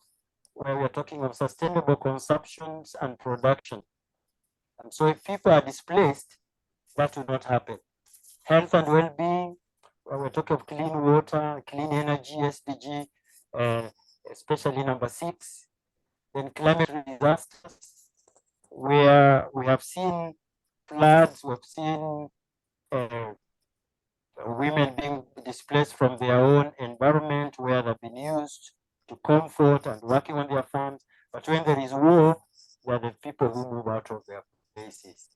where we are talking of sustainable consumptions and production. And so if people are displaced, that will not happen. Health and well-being, where we're talking of clean water, clean energy, SDG, especially number 6. Then climate disasters, where we have seen floods, we've seen women being displaced from their own environment where they've been used to comfort and working on their farms. But when there is war, they are the people who move out of their places.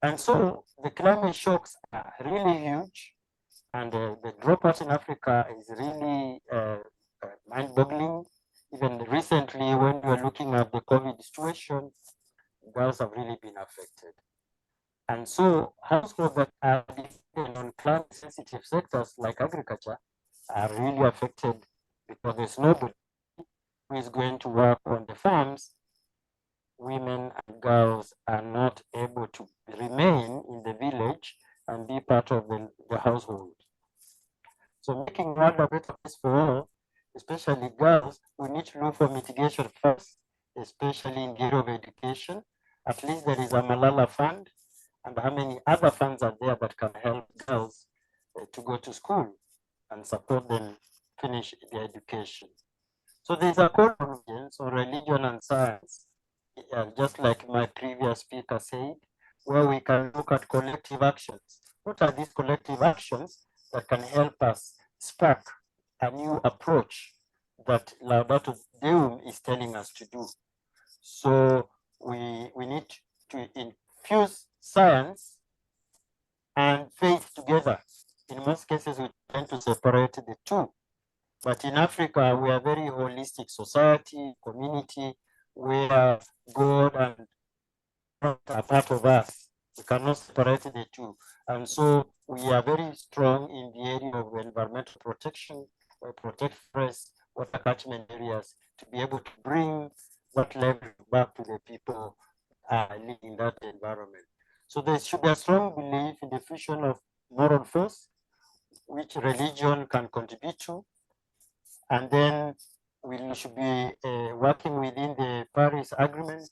And so the climate shocks are really huge, and the dropout in Africa is really mind-boggling. Even recently, when we were looking at the COVID situation, girls have really been affected. And so households that are dependent on climate-sensitive sectors like agriculture are really affected because there's nobody who is going to work on the farms. Women and girls are not able to remain in the village and be part of the household. So making world a better place for all, especially girls, we need to look for mitigation first, especially in the area of education. At least there is a Malala Fund, and how many other funds are there that can help girls to go to school and support them finish their education. So there's a convergence on religion and science, just like my previous speaker said, where we can look at collective actions. What are these collective actions that can help us spark a new approach that Laudato Deum is telling us to do? So we need to infuse science and faith together. In most cases, we tend to separate the two. But in Africa, we are a very holistic society, community, where God and God are part of us. We cannot separate the two. And so we are very strong in the area of environmental protection, protect forests, water catchment areas, to be able to bring that level back to the people living in that environment. So there should be a strong belief in the fusion of moral force, which religion can contribute to. And then we should be working within the Paris Agreement,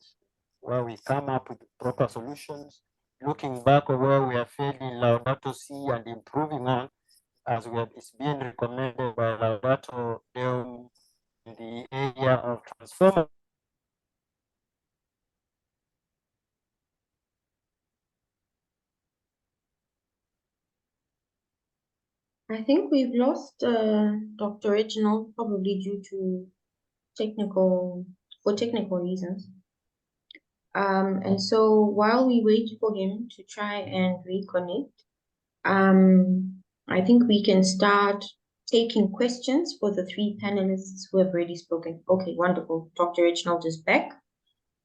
where we come up with proper solutions, looking back at where we are failing Laudato Si and improving on, as it's being recommended by Laudato Deum in the area of transforming. I think we've lost Dr. Reginald, probably due to technical reasons. And so while we wait for him to try and reconnect, I think we can start taking questions for the three panelists who have already spoken. Okay, wonderful. Dr. Reginald is back.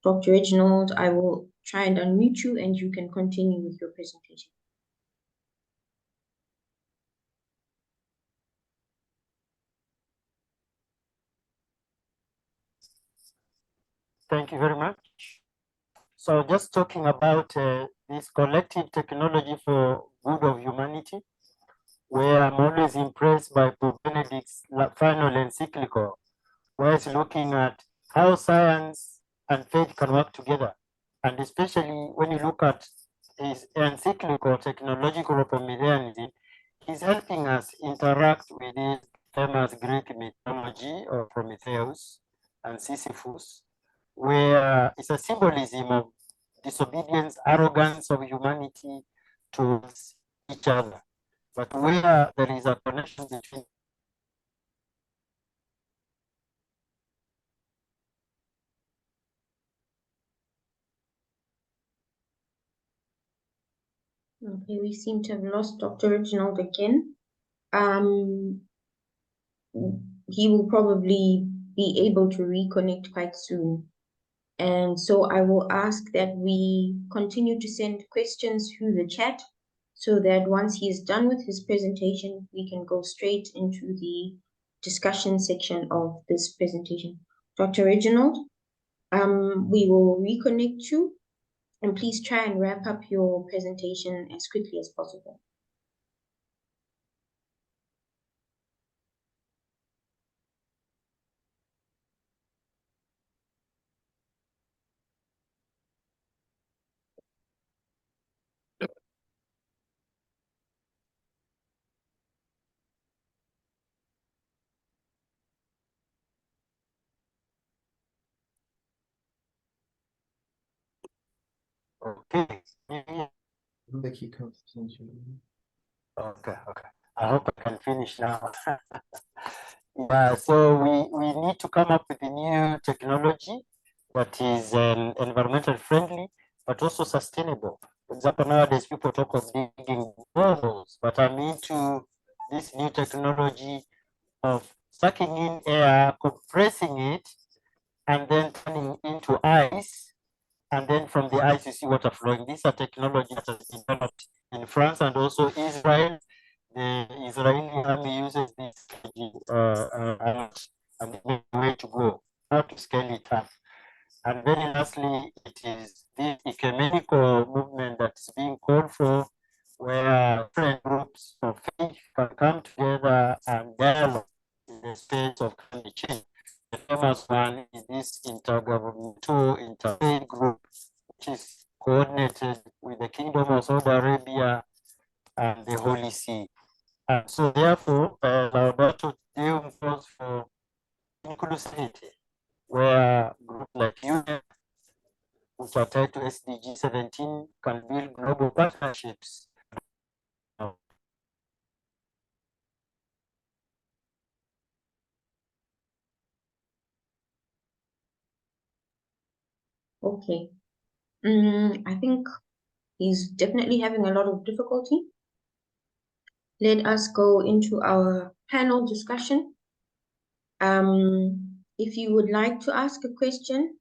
Dr. Reginald, I will try and unmute you and you can continue with your presentation. Thank you very much. So just talking about this collective technology for good of humanity, where I'm always impressed by Pope Benedict's final encyclical, where it's looking at how science and faith can work together. And especially when you look at his encyclical, Technological Prometheanism, he's helping us interact with his famous Greek mythology of Prometheus and Sisyphus, where it's a symbolism of disobedience, arrogance of humanity towards each other. But where there is a connection between Okay, we seem to have lost Dr. Reginald again. He will probably be able to reconnect quite soon. And so I will ask that we continue to send questions through the chat so that once he is done with his presentation, we can go straight into the discussion section of this presentation. Dr. Reginald, we will reconnect you, and please try and wrap up your presentation as quickly as possible. Okay. Okay. I hope I can finish now. Yeah, so we need to come up with a new technology that is environmental friendly, but also sustainable. For example, nowadays people talk of digging boreholes, but I'm into this new technology of sucking in air, compressing it, and then turning into ice. And then from the ice, you see water flowing. These are technologies that have been developed in France and also Israel. The Israeli army uses this and the way to go, how to scale it up. And very lastly, it is this ecumenical movement that's being called for, where different groups of faith can come together and dialogue in the space of climate change. The famous one is this intergovernmental interfaith group, which is coordinated with the Kingdom of Saudi Arabia and the Holy See. And so therefore, Laudato Deum calls for inclusivity, where groups like UNEP, which are tied to SDG 17, can build global partnerships. Okay. I think he's definitely having a lot of difficulty. Let us go into our panel discussion. If you would like to ask a question,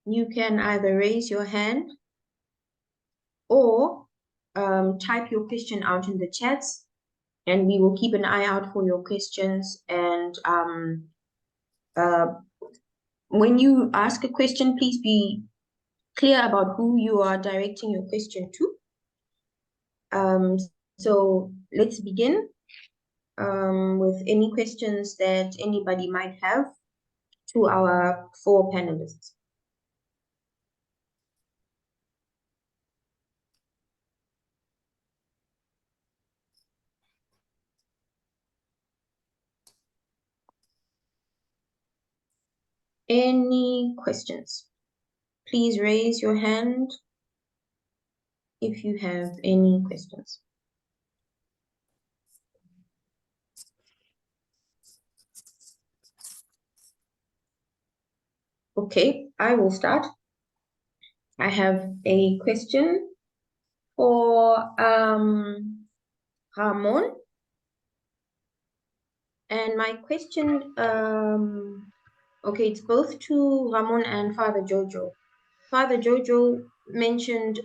you can either raise your hand or type your question out in the chats, and we will keep an eye out for your questions. And when you ask a question, please be clear about who you are directing your question to. So let's begin with any questions that anybody might have to our 4 panelists. Any questions? Please raise your hand if you have any questions. Okay, I will start. I have a question for Ramón. And my question, okay, it's both to Ramón and Father Jojo. Father Jojo mentioned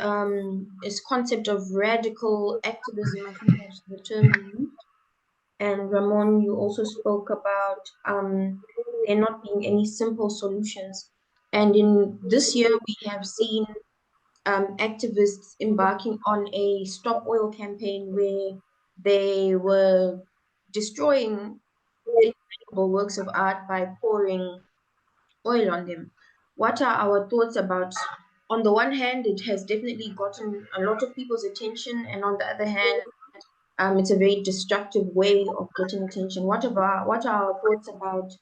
this concept of radical activism. I think that's the term you used. And Ramón, you also spoke about there not being any simple solutions. And in this year, we have seen activists embarking on a stop oil campaign where they were destroying incredible works of art by pouring oil on them. What are our thoughts about, on the one hand, it has definitely gotten a lot of people's attention, and on the other hand, it's a very destructive way of getting attention. What are our thoughts about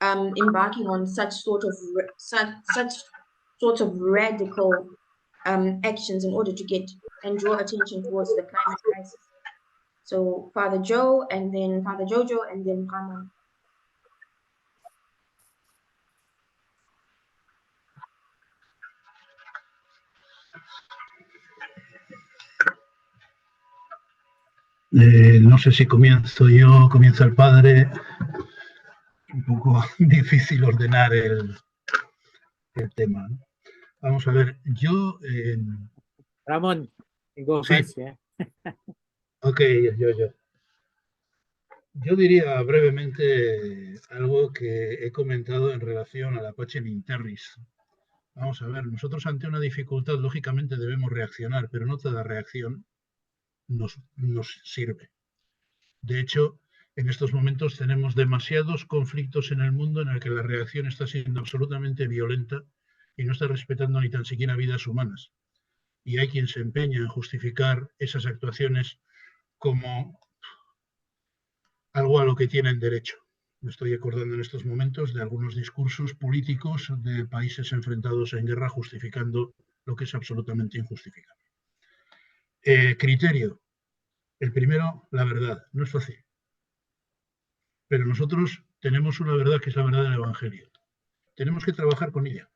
embarking on such sort of radical actions in order to get and draw attention towards the climate crisis? So Father Joe, and then Father Jojo, and then Ramón. No sé si comienzo yo, comienza el padre. Un poco difícil ordenar el tema, ¿no? Vamos a ver, yo... Ramón, go sí. first, yeah. Ok, yo diría brevemente algo que he comentado en relación al Apache Ninterris. Vamos a ver, nosotros ante una dificultad, lógicamente debemos reaccionar, pero no toda reacción nos sirve. De hecho, en estos momentos tenemos demasiados conflictos en el mundo en el que la reacción está siendo absolutamente violenta y no está respetando ni tan siquiera vidas humanas. Y hay quien se empeña en justificar esas actuaciones como algo a lo que tienen derecho. Me estoy acordando en estos momentos de algunos discursos políticos de países enfrentados en guerra justificando lo que es absolutamente injustificable. Criterio. El primero, la verdad. No es fácil. Pero nosotros tenemos una verdad que es la verdad del Evangelio. Tenemos que trabajar con ella,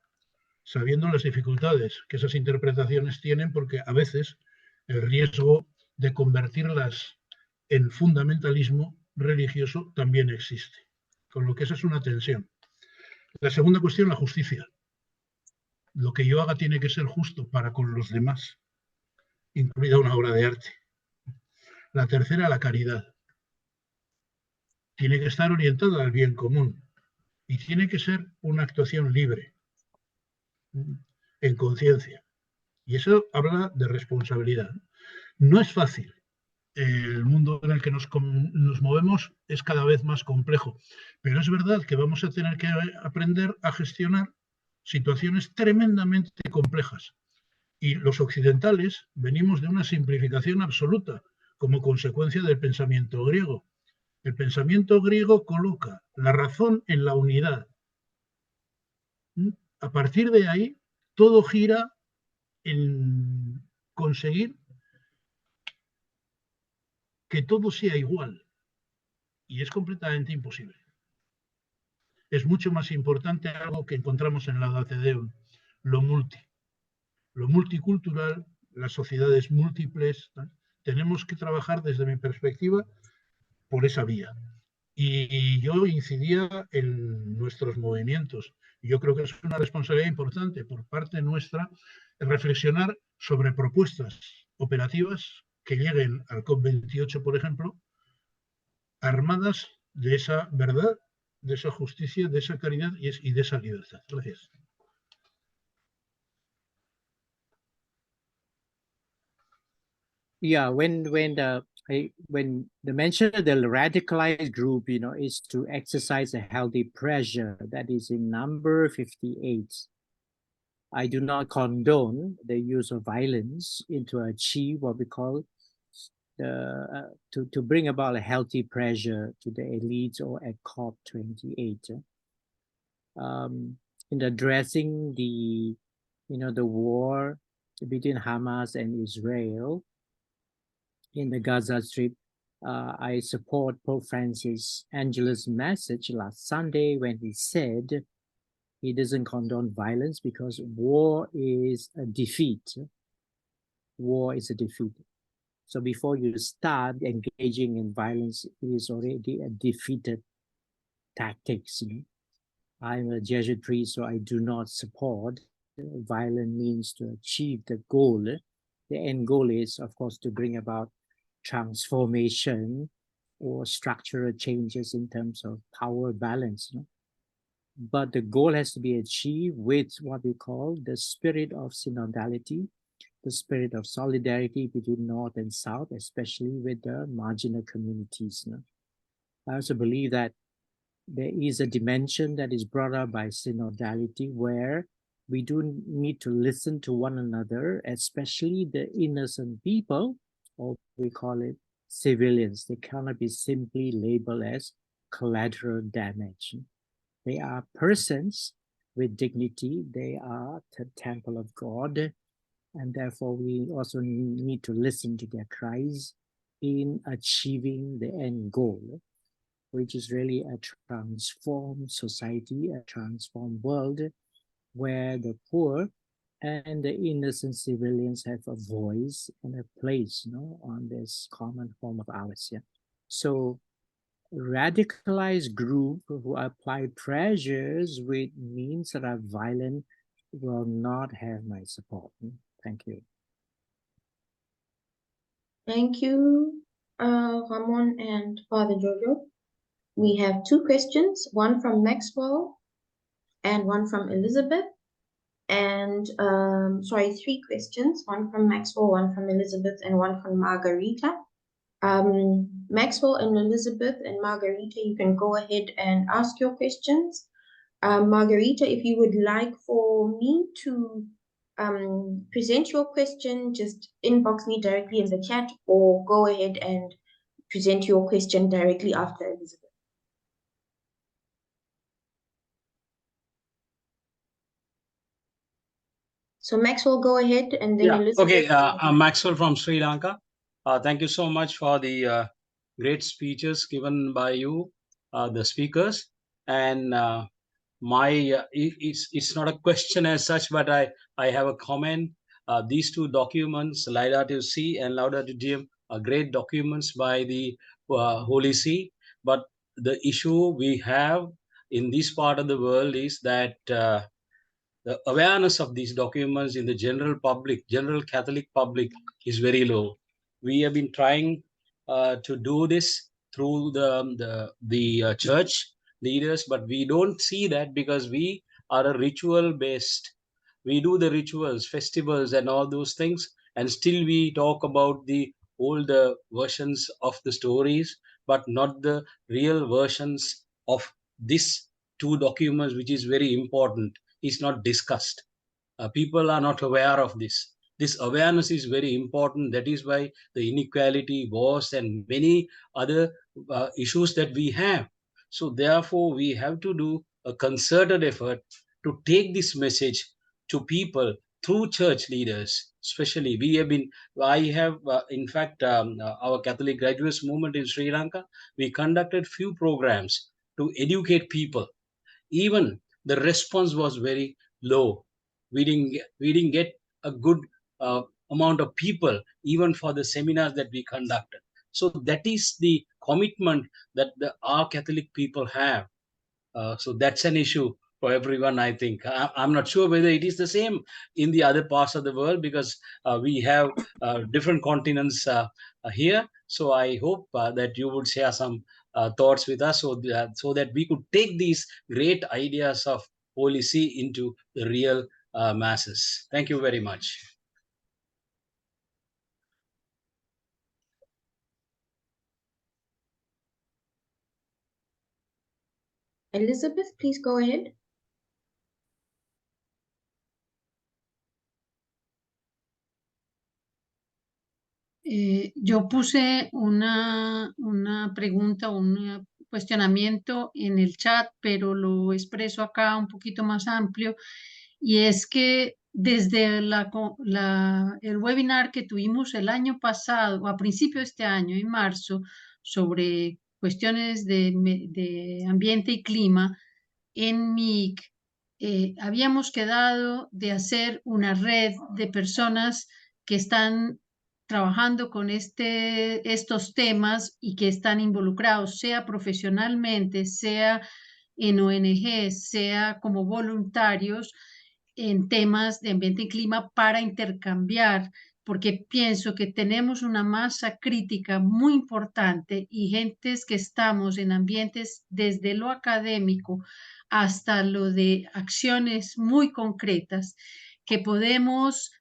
sabiendo las dificultades que esas interpretaciones tienen, porque a veces el riesgo de convertirlas en fundamentalismo religioso también existe. Con lo que esa es una tensión. La segunda cuestión, la justicia. Lo que yo haga tiene que ser justo para con los demás, incluida una obra de arte. La tercera, la caridad. Tiene que estar orientada al bien común y tiene que ser una actuación libre, en conciencia. Y eso habla de responsabilidad. No es fácil. El mundo en el que nos movemos es cada vez más complejo, pero es verdad que vamos a tener que aprender a gestionar situaciones tremendamente complejas. Y los occidentales venimos de una simplificación absoluta como consecuencia del pensamiento griego. El pensamiento griego coloca la razón en la unidad. A partir de ahí, todo gira en conseguir que todo sea igual. Y es completamente imposible. Es mucho más importante algo que encontramos en Laudate Deum, lo multicultural, las sociedades múltiples. ¿no? Tenemos que trabajar desde mi perspectiva por esa vía. Y yo incidía en nuestros movimientos. Yo creo que es una responsabilidad importante por parte nuestra reflexionar sobre propuestas operativas que lleguen al COP28, por ejemplo, armadas de esa verdad, de esa justicia, de esa caridad y de esa libertad. Gracias. Yeah, when the mention of the radicalized group, is to exercise a healthy pressure, that is in number 58. I do not condone the use of violence to achieve what we call to bring about a healthy pressure to the elites or at COP28. In addressing the war between Hamas and Israel in the Gaza Strip, I support Pope Francis Angela's message last Sunday when he said he doesn't condone violence because war is a defeat. War is a defeat. So before you start engaging in violence, it is already a defeated tactics. I'm a Jesuit priest, so I do not support violent means to achieve the goal. The end goal is, of course, to bring about transformation or structural changes in terms of power balance. But the goal has to be achieved with what we call the spirit of synodality, the spirit of solidarity between North and South, especially with the marginal communities. I also believe that there is a dimension that is brought up by synodality where we do need to listen to one another, especially the innocent people, or we call it civilians. They cannot be simply labeled as collateral damage. They are persons with dignity. They are the temple of God. And therefore, we also need to listen to their cries in achieving the end goal, which is really a transformed society, a transformed world, where the poor and the innocent civilians have a voice and a place, on this common home of ours. Yeah. So radicalized group who apply pressures with means that are violent will not have my support. Thank you. Thank you, Ramón and Father Jojo. We have two questions, one from Maxwell and one from Elisabeth. And three questions, one from Maxwell, one from Elisabeth, and one from Margarita. Maxwell and Elisabeth and Margarita, you can go ahead and ask your questions. Margarita, if you would like for me to present your question, just inbox me directly in the chat, or go ahead and present your question directly after Elisabeth. So Maxwell, go ahead, and then Elisabeth. Okay, I'm Maxwell from Sri Lanka. Thank you so much for the great speeches given by you, the speakers. And it's not a question as such, but I have a comment. These two documents, Laudato Si and Laudate Deum, are great documents by the Holy See. But the issue we have in this part of the world is that the awareness of these documents in the general public, general Catholic public, is very low. We have been trying to do this through the church leaders, but we don't see that because we are a ritual based. We do the rituals, festivals, and all those things, and still we talk about the older versions of the stories, but not the real versions of this two documents, which is very important, is not discussed. People are not aware of this. This awareness is very important. That is why the inequality, wars, and many other issues that we have. So therefore, we have to do a concerted effort to take this message to people through church leaders. Especially, in fact, our Catholic Graduates Movement in Sri Lanka, we conducted few programs to educate people. Even the response was very low. We didn't get a good amount of people even for the seminars that we conducted. So that is the commitment that our Catholic people have. So that's an issue for everyone, I think. I'm not sure whether it is the same in the other parts of the world, because we have different continents here. So I hope that you would share some thoughts with us, so that we could take these great ideas of Holy See into the real masses. Thank you very much. Elisabeth, please go ahead. Yo puse una pregunta, un cuestionamiento en el chat, pero lo expreso acá un poquito más amplio, y es que desde el webinar que tuvimos el año pasado, a principio de este año, en marzo, sobre cuestiones de ambiente y clima, en MIC, habíamos quedado de hacer una red de personas que están trabajando con estos temas y que están involucrados, sea profesionalmente, sea en ONG, sea como voluntarios en temas de ambiente y clima, para intercambiar, porque pienso que tenemos una masa crítica muy importante y gentes que estamos en ambientes desde lo académico hasta lo de acciones muy concretas, que podemos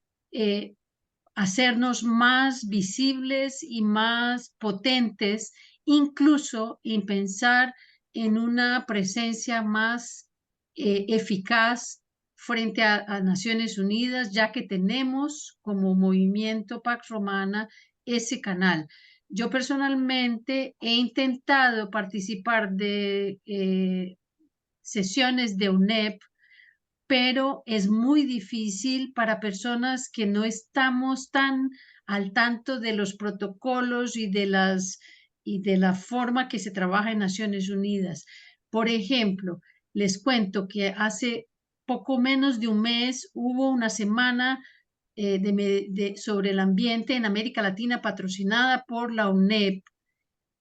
hacernos más visibles y más potentes, incluso en pensar en una presencia más eficaz frente a Naciones Unidas, ya que tenemos como movimiento Pax Romana ese canal. Yo personalmente he intentado participar de sesiones de UNEP, pero es muy difícil para personas que no estamos tan al tanto de los protocolos y de la forma que se trabaja en Naciones Unidas. Por ejemplo, les cuento que hace poco menos de un mes hubo una semana sobre el ambiente en América Latina patrocinada por la UNEP,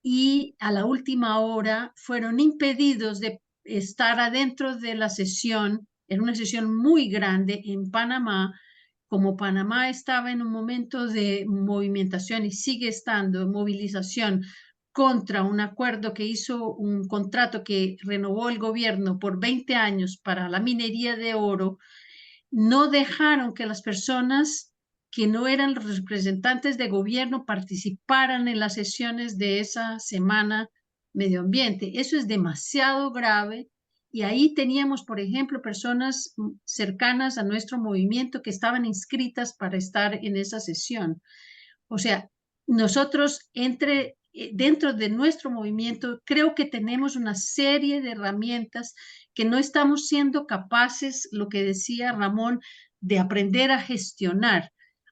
y a la última hora fueron impedidos de estar adentro de la sesión. Era una sesión muy grande en Panamá. Como Panamá estaba en un momento de movimentación y sigue estando en movilización contra un acuerdo que hizo, un contrato que renovó el gobierno por 20 años para la minería de oro, no dejaron que las personas que no eran los representantes de gobierno participaran en las sesiones de esa semana medio ambiente. Eso es demasiado grave, y ahí teníamos, por ejemplo, personas cercanas a nuestro movimiento que estaban inscritas para estar en esa sesión. O sea, nosotros dentro de nuestro movimiento creo que tenemos una serie de herramientas que no estamos siendo capaces, lo que decía Ramón, de aprender a gestionar.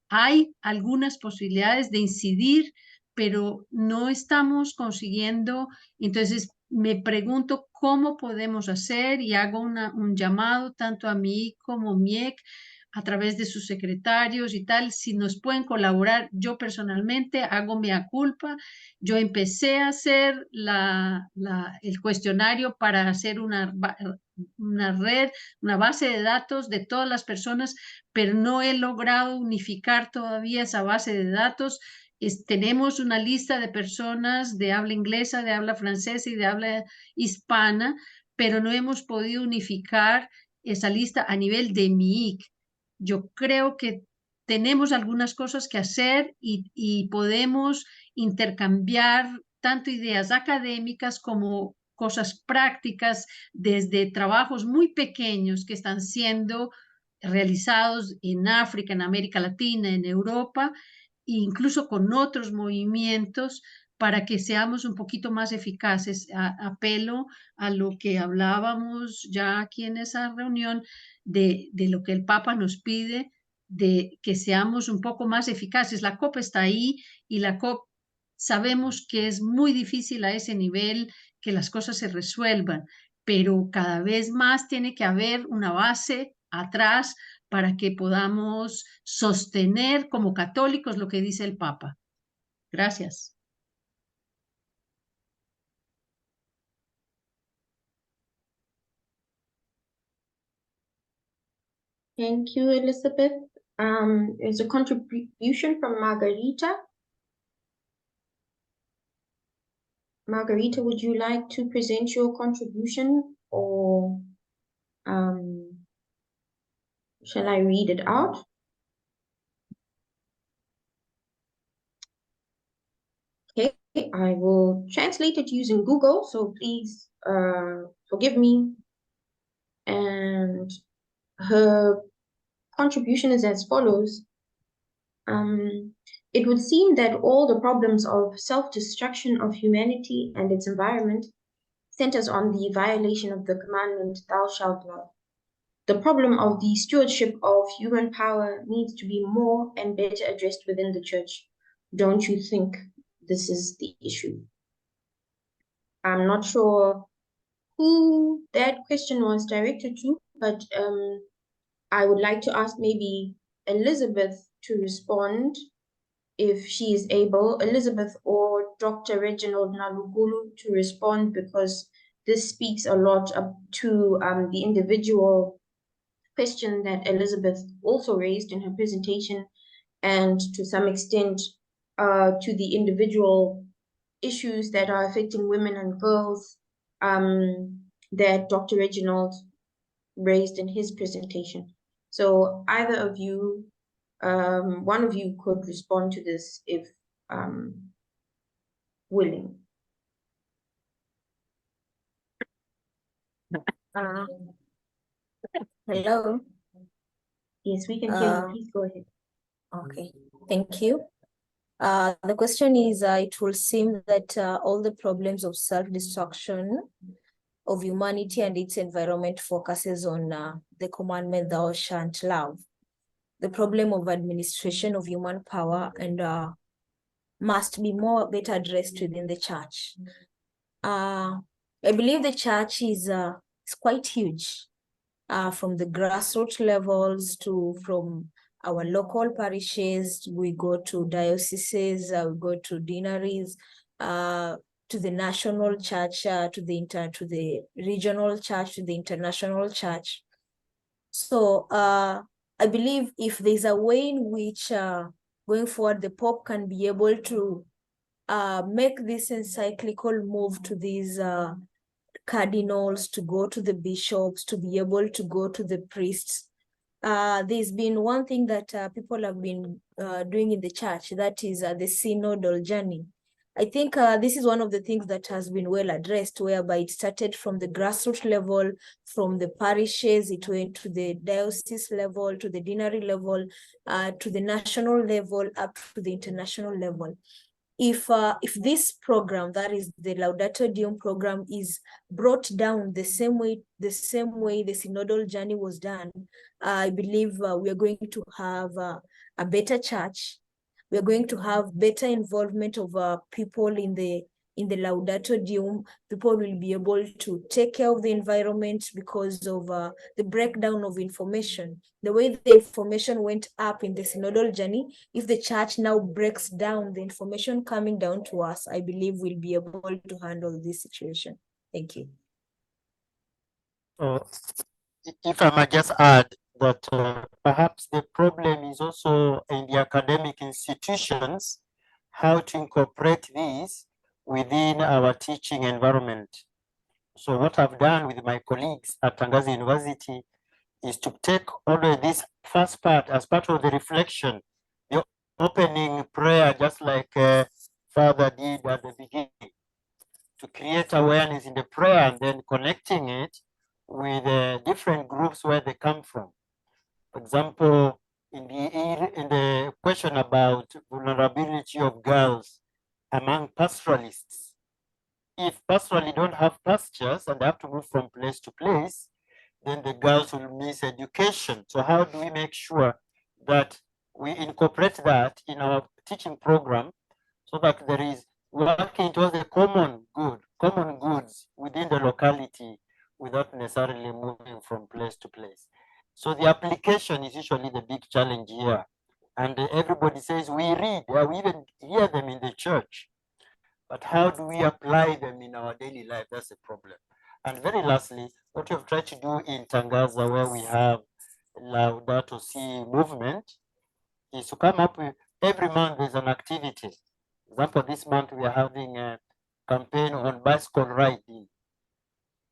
Hay algunas posibilidades de incidir, pero no estamos consiguiendo. Entonces, me pregunto cómo podemos hacer y hago un llamado tanto a mí como MIEC a través de sus secretarios y tal, si nos pueden colaborar. Yo personalmente hago mea culpa. Yo empecé a hacer el cuestionario para hacer una red, una base de datos de todas las personas, pero no he logrado unificar todavía esa base de datos. Tenemos una lista de personas de habla inglesa, de habla francesa y de habla hispana, pero no hemos podido unificar esa lista a nivel de MIIC. Yo creo que tenemos algunas cosas que hacer y podemos intercambiar tanto ideas académicas como cosas prácticas, desde trabajos muy pequeños que están siendo realizados en África, en América Latina, en Europa, e incluso con otros movimientos, para que seamos un poquito más eficaces. Apelo a lo que hablábamos ya aquí en esa reunión, de lo que el Papa nos pide, de que seamos un poco más eficaces. La COP está ahí y la COP sabemos que es muy difícil a ese nivel que las cosas se resuelvan, pero cada vez más tiene que haber una base atrás para que podamos sostener como católicos lo que dice el Papa. Gracias. Thank you, Elizabeth. There's a contribution from Margarita. Margarita, would you like to present your contribution, or shall I read it out? Okay, I will translate it using Google, so please forgive me. And her contribution is as follows. It would seem that all the problems of self-destruction of humanity and its environment centers on the violation of the commandment, thou shalt love. The problem of the stewardship of human power needs to be more and better addressed within the church. Don't you think this is the issue? I'm not sure who that question was directed to, but I would like to ask maybe Elisabeth to respond if she is able, Elisabeth or Dr. Reginald Nalugulu to respond, because this speaks a lot to the individual question that Elisabeth also raised in her presentation, and to some extent to the individual issues that are affecting women and girls that Dr. Reginald raised in his presentation. So either of you, one of you could respond to this if willing. Hello. Yes, we can hear you. Please go ahead. Okay, thank you. The question is, it will seem that all the problems of self-destruction of humanity and its environment focuses on the commandment, thou shalt love. The problem of administration of human power and must be better addressed within the church. I believe the church is quite huge, from the grassroots levels from our local parishes, we go to dioceses, we go to deaneries, to the national church, to the regional church, to the international church. So I believe if there's a way in which going forward the Pope can be able to make this encyclical move to these cardinals, to go to the bishops, to be able to go to the priests. There's been one thing that people have been doing in the church, that is the synodal journey. I think this is one of the things that has been well addressed, whereby it started from the grassroots level, from the parishes, it went to the diocese level, to the deanery level, to the national level, up to the international level. If this program, that is the Laudato Deum program, is brought down the same way the synodal journey was done, I believe we are going to have a better church. We are going to have better involvement of people in the in the Laudato Deum, people will be able to take care of the environment because of the breakdown of information. The way the information went up in the synodal journey, if the church now breaks down the information coming down to us, I believe we'll be able to handle this situation. Thank you. If I might just add that perhaps the problem is also in the academic institutions, how to incorporate these within our teaching environment. So what I've done with my colleagues at Tangaza University is to take all of this first part as part of the reflection, the opening prayer, just like Father did at the beginning, to create awareness in the prayer and then connecting it with different groups where they come from. For example, in the question about vulnerability of girls among pastoralists, if pastorally don't have pastures and they have to move from place to place, then the girls will miss education. So how do we make sure that we incorporate that in our teaching program so that there is working towards the common goods within the locality without necessarily moving from place to place? So the application is usually the big challenge here. And everybody says we read, we even hear them in the church. But how do we apply them in our daily life? That's a problem. And very lastly, what we've tried to do in Tangaza, where we have Laudato Si movement, is to come up with every month there's an activity. For example, this month we are having a campaign on bicycle riding.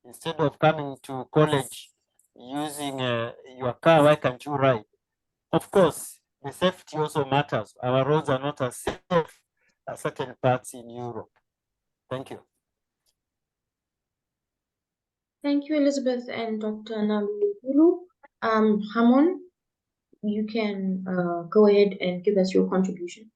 Instead of coming to college using your car, why can't you ride? Of course, the safety also matters. Our roads are not as safe as certain parts in Europe. Thank you. Thank you, Elisabeth and Dr. Nalulu. Ramón, you can go ahead and give us your contribution.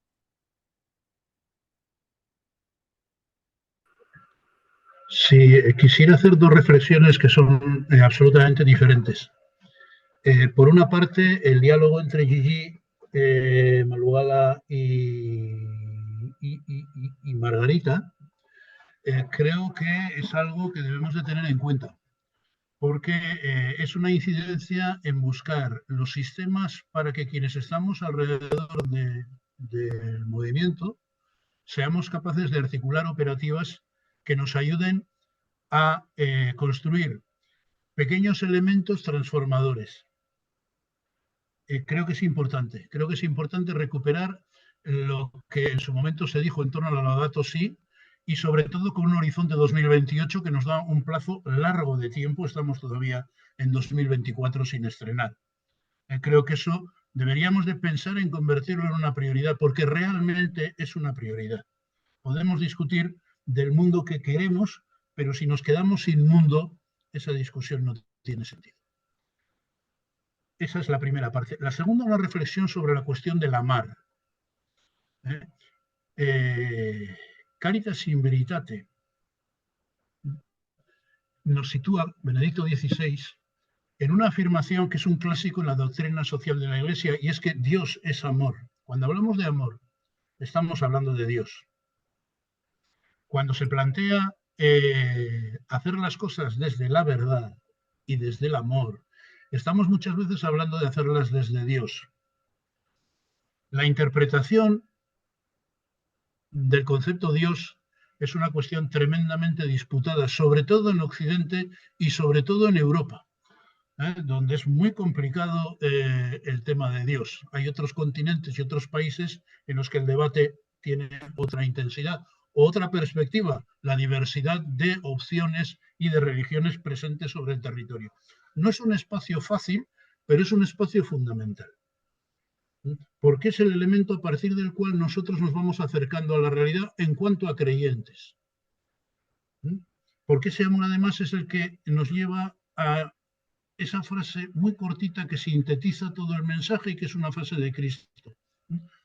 Sí, quisiera hacer dos reflexiones que son absolutamente diferentes. Por una parte, el diálogo entre Gigi, Malugala y Margarita, creo que es algo que debemos de tener en cuenta, porque es una incidencia en buscar los sistemas para que quienes estamos alrededor del movimiento seamos capaces de articular operativas que nos ayuden a construir pequeños elementos transformadores. Creo que es importante recuperar lo que en su momento se dijo en torno a la Laudato Si y sobre todo con un horizonte 2028 que nos da un plazo largo de tiempo. Estamos todavía en 2024 sin estrenar. Creo que eso deberíamos de pensar en convertirlo en una prioridad, porque realmente es una prioridad. Podemos discutir del mundo que queremos, pero si nos quedamos sin mundo, esa discusión no tiene sentido. Esa es la primera parte. La segunda, una reflexión sobre la cuestión de la mar. Caritas in Veritate nos sitúa Benedicto XVI en una afirmación que es un clásico en la doctrina social de la Iglesia, y es que Dios es amor. Cuando hablamos de amor, estamos hablando de Dios. Cuando se plantea hacer las cosas desde la verdad y desde el amor, estamos muchas veces hablando de hacerlas desde Dios. La interpretación del concepto Dios es una cuestión tremendamente disputada, sobre todo en Occidente y sobre todo en Europa, donde es muy complicado el tema de Dios. Hay otros continentes y otros países en los que el debate tiene otra intensidad, otra perspectiva, la diversidad de opciones y de religiones presentes sobre el territorio. No es un espacio fácil, pero es un espacio fundamental, porque es el elemento a partir del cual nosotros nos vamos acercando a la realidad en cuanto a creyentes. Porque ese amor además es el que nos lleva a esa frase muy cortita que sintetiza todo el mensaje y que es una frase de Cristo.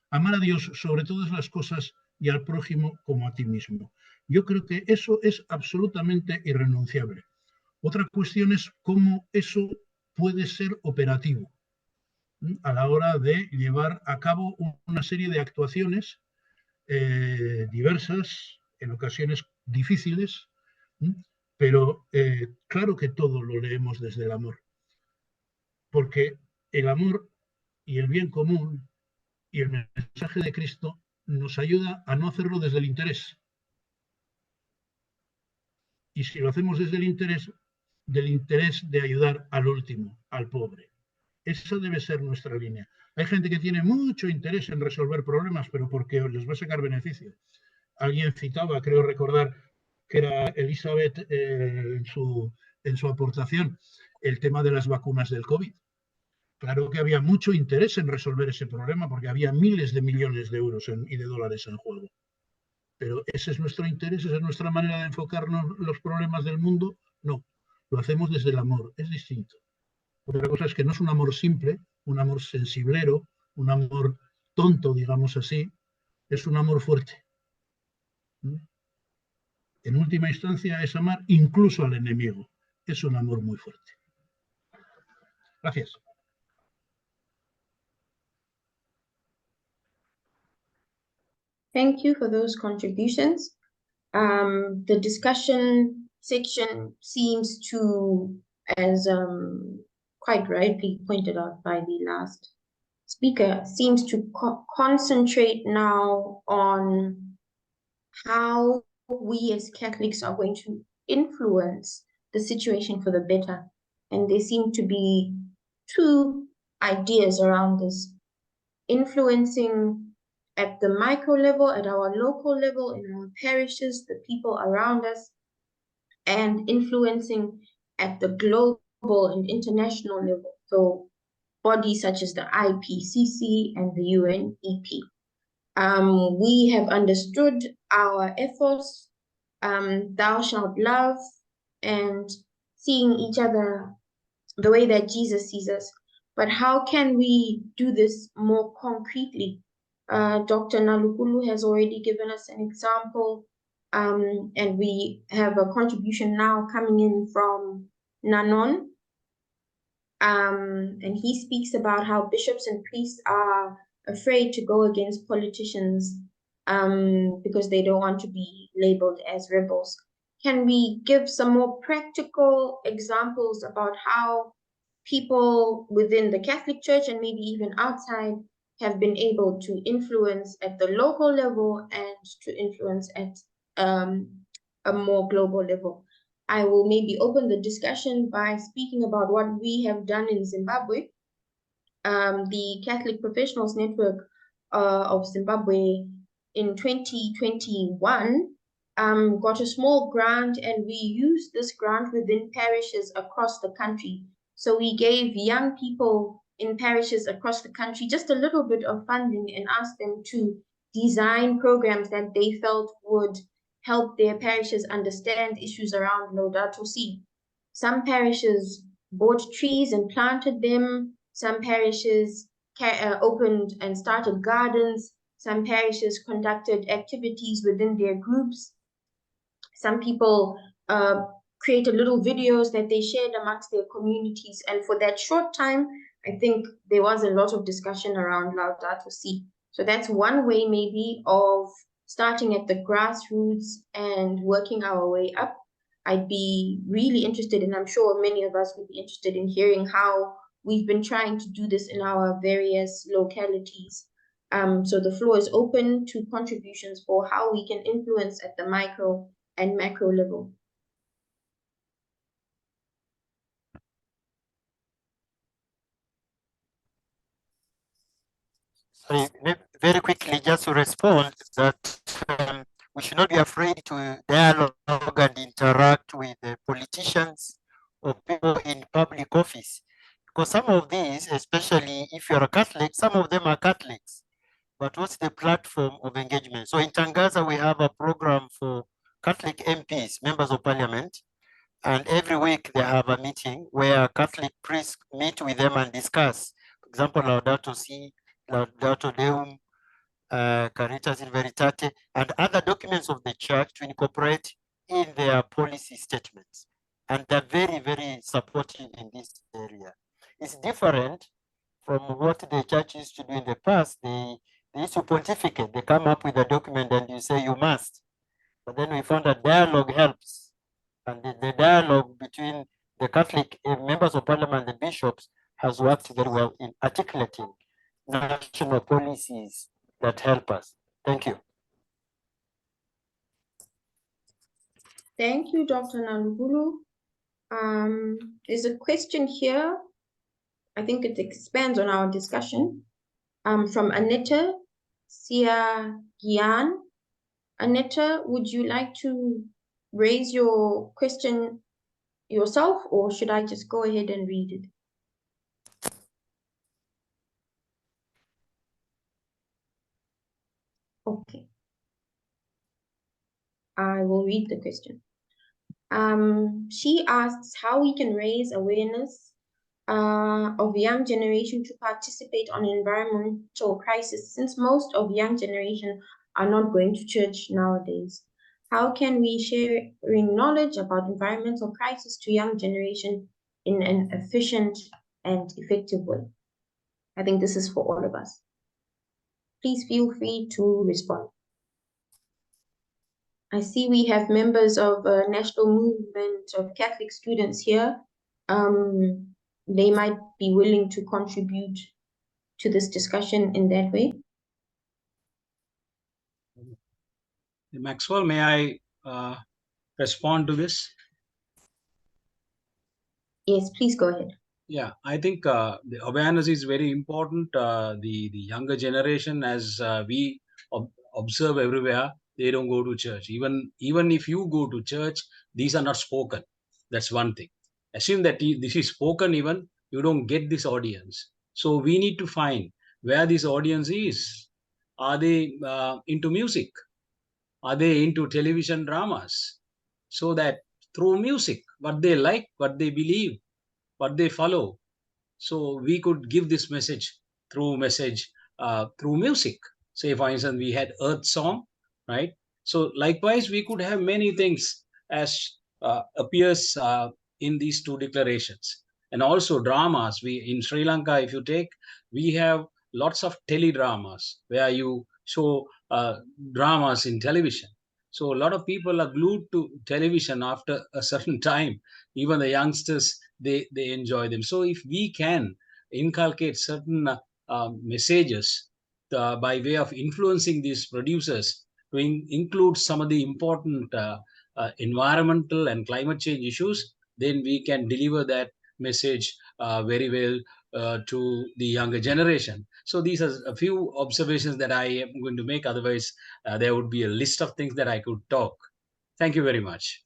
Amar a Dios sobre todas las cosas y al prójimo como a ti mismo. Yo creo que eso es absolutamente irrenunciable. Otra cuestión es cómo eso puede ser operativo a la hora de llevar a cabo una serie de actuaciones diversas, en ocasiones difíciles, pero claro que todo lo leemos desde el amor, porque el amor y el bien común y el mensaje de Cristo nos ayuda a no hacerlo desde el interés. Y si lo hacemos desde el interés de ayudar al último, al pobre. Esa debe ser nuestra línea. Hay gente que tiene mucho interés en resolver problemas, pero porque les va a sacar beneficio. Alguien citaba, creo recordar, que era Elisabeth en su aportación, el tema de las vacunas del COVID. Claro que había mucho interés en resolver ese problema porque había miles de millones de euros y de dólares en juego. Pero ese es nuestro interés, esa es nuestra manera de enfocarnos los problemas del mundo. No, lo hacemos desde el amor, es distinto. Otra cosa es que no es un amor simple, un amor sensiblero, un amor tonto, digamos así, es un amor fuerte. En última instancia es amar incluso al enemigo. Es un amor muy fuerte. Gracias. Thank you for those contributions. The discussion section seems to, as quite rightly pointed out by the last speaker, seems to concentrate now on how we as Catholics are going to influence the situation for the better. And there seem to be two ideas around this: influencing at the micro level, at our local level, in our parishes, the people around us, and influencing at the global and international level. So bodies such as the IPCC and the UNEP. We have understood our efforts, thou shalt love, and seeing each other the way that Jesus sees us. But how can we do this more concretely? Dr. Nalukulu has already given us an example, and we have a contribution now coming in from Nanon. And he speaks about how bishops and priests are afraid to go against politicians because they don't want to be labeled as rebels. Can we give some more practical examples about how people within the Catholic Church and maybe even outside have been able to influence at the local level and to influence at a more global level? I will maybe open the discussion by speaking about what we have done in Zimbabwe. The Catholic Professionals Network of Zimbabwe in 2021 got a small grant, and we used this grant within parishes across the country. So we gave young people in parishes across the country just a little bit of funding and asked them to design programs that they felt would help their parishes understand issues around Laudato Si. Some parishes bought trees and planted them. Some parishes opened and started gardens. Some parishes conducted activities within their groups. Some people created little videos that they shared amongst their communities. And for that short time, I think there was a lot of discussion around Laudato Si. So that's one way maybe of starting at the grassroots and working our way up. I'd be really interested, and I'm sure many of us would be interested in hearing how we've been trying to do this in our various localities. So the floor is open to contributions for how we can influence at the micro and macro level. So very quickly, just to respond that we should not be afraid to dialogue and interact with the politicians or people in public office. Because some of these, especially if you're a Catholic, some of them are Catholics. But what's the platform of engagement? So in Tangaza, we have a program for Catholic MPs, members of parliament. And every week they have a meeting where Catholic priests meet with them and discuss. For example, Laudato Si, Laudate Deum, Caritas in Veritate, and other documents of the church to incorporate in their policy statements. And they're very, very supportive in this area. It's different from what the church used to do in the past. They used to pontificate. They come up with a document and you say you must. But then we found that dialogue helps. And the dialogue between the Catholic members of parliament and the bishops has worked very well in articulating national policies that help us. Thank you. Thank you, Dr. Nalugulu. There's a question here. I think it expands on our discussion. From Aneta Siagian. Aneta, would you like to raise your question yourself, or should I just go ahead and read it? Okay. I will read the question. She asks how we can raise awareness of young generation to participate on environmental crisis, since most of young generation are not going to church nowadays. How can we sharing knowledge about environmental crisis to young generation in an efficient and effective way? I think this is for all of us. Please feel free to respond. I see we have members of a national movement of Catholic students here. They might be willing to contribute to this discussion in that way. Maxwell, may I respond to this? Yes, please go ahead. Yeah, I think the awareness is very important. The younger generation, as we observe everywhere, they don't go to church. Even if you go to church, these are not spoken. That's one thing. Assume that this is spoken, even you don't get this audience. So we need to find where this audience is. Are they into music? Are they into television dramas? So that through music, what they like, what they believe, what they follow. So we could give this message through music. Say, for instance, we had Earth Song, right? So likewise, we could have many things as appears in these two declarations. And also dramas. We in Sri Lanka, if you take, we have lots of teledramas where you show dramas in television. So a lot of people are glued to television after a certain time. Even the youngsters, they enjoy them. So if we can inculcate certain messages by way of influencing these producers to include some of the important environmental and climate change issues, then we can deliver that message very well to the younger generation. So these are a few observations that I am going to make. Otherwise, there would be a list of things that I could talk. Thank you very much.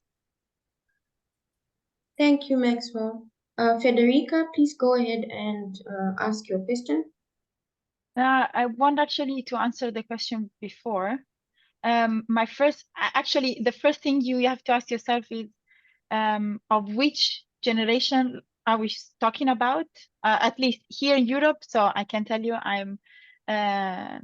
Thank you, Maxwell. Federica, please go ahead and ask your question. I want actually to answer the question before. The first thing you have to ask yourself is of which generation are we talking about? At least here in Europe, so I can tell you I'm the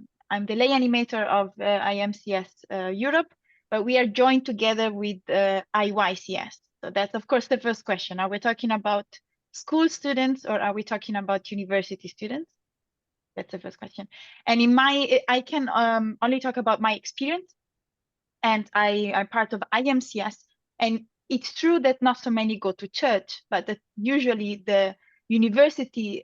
lay animator of IMCS Europe, but we are joined together with IYCS. So that's of course the first question. Are we talking about school students or are we talking about university students? That's the first question. And I can only talk about my experience, and I'm part of IMCS. And it's true that not so many go to church, but that usually the university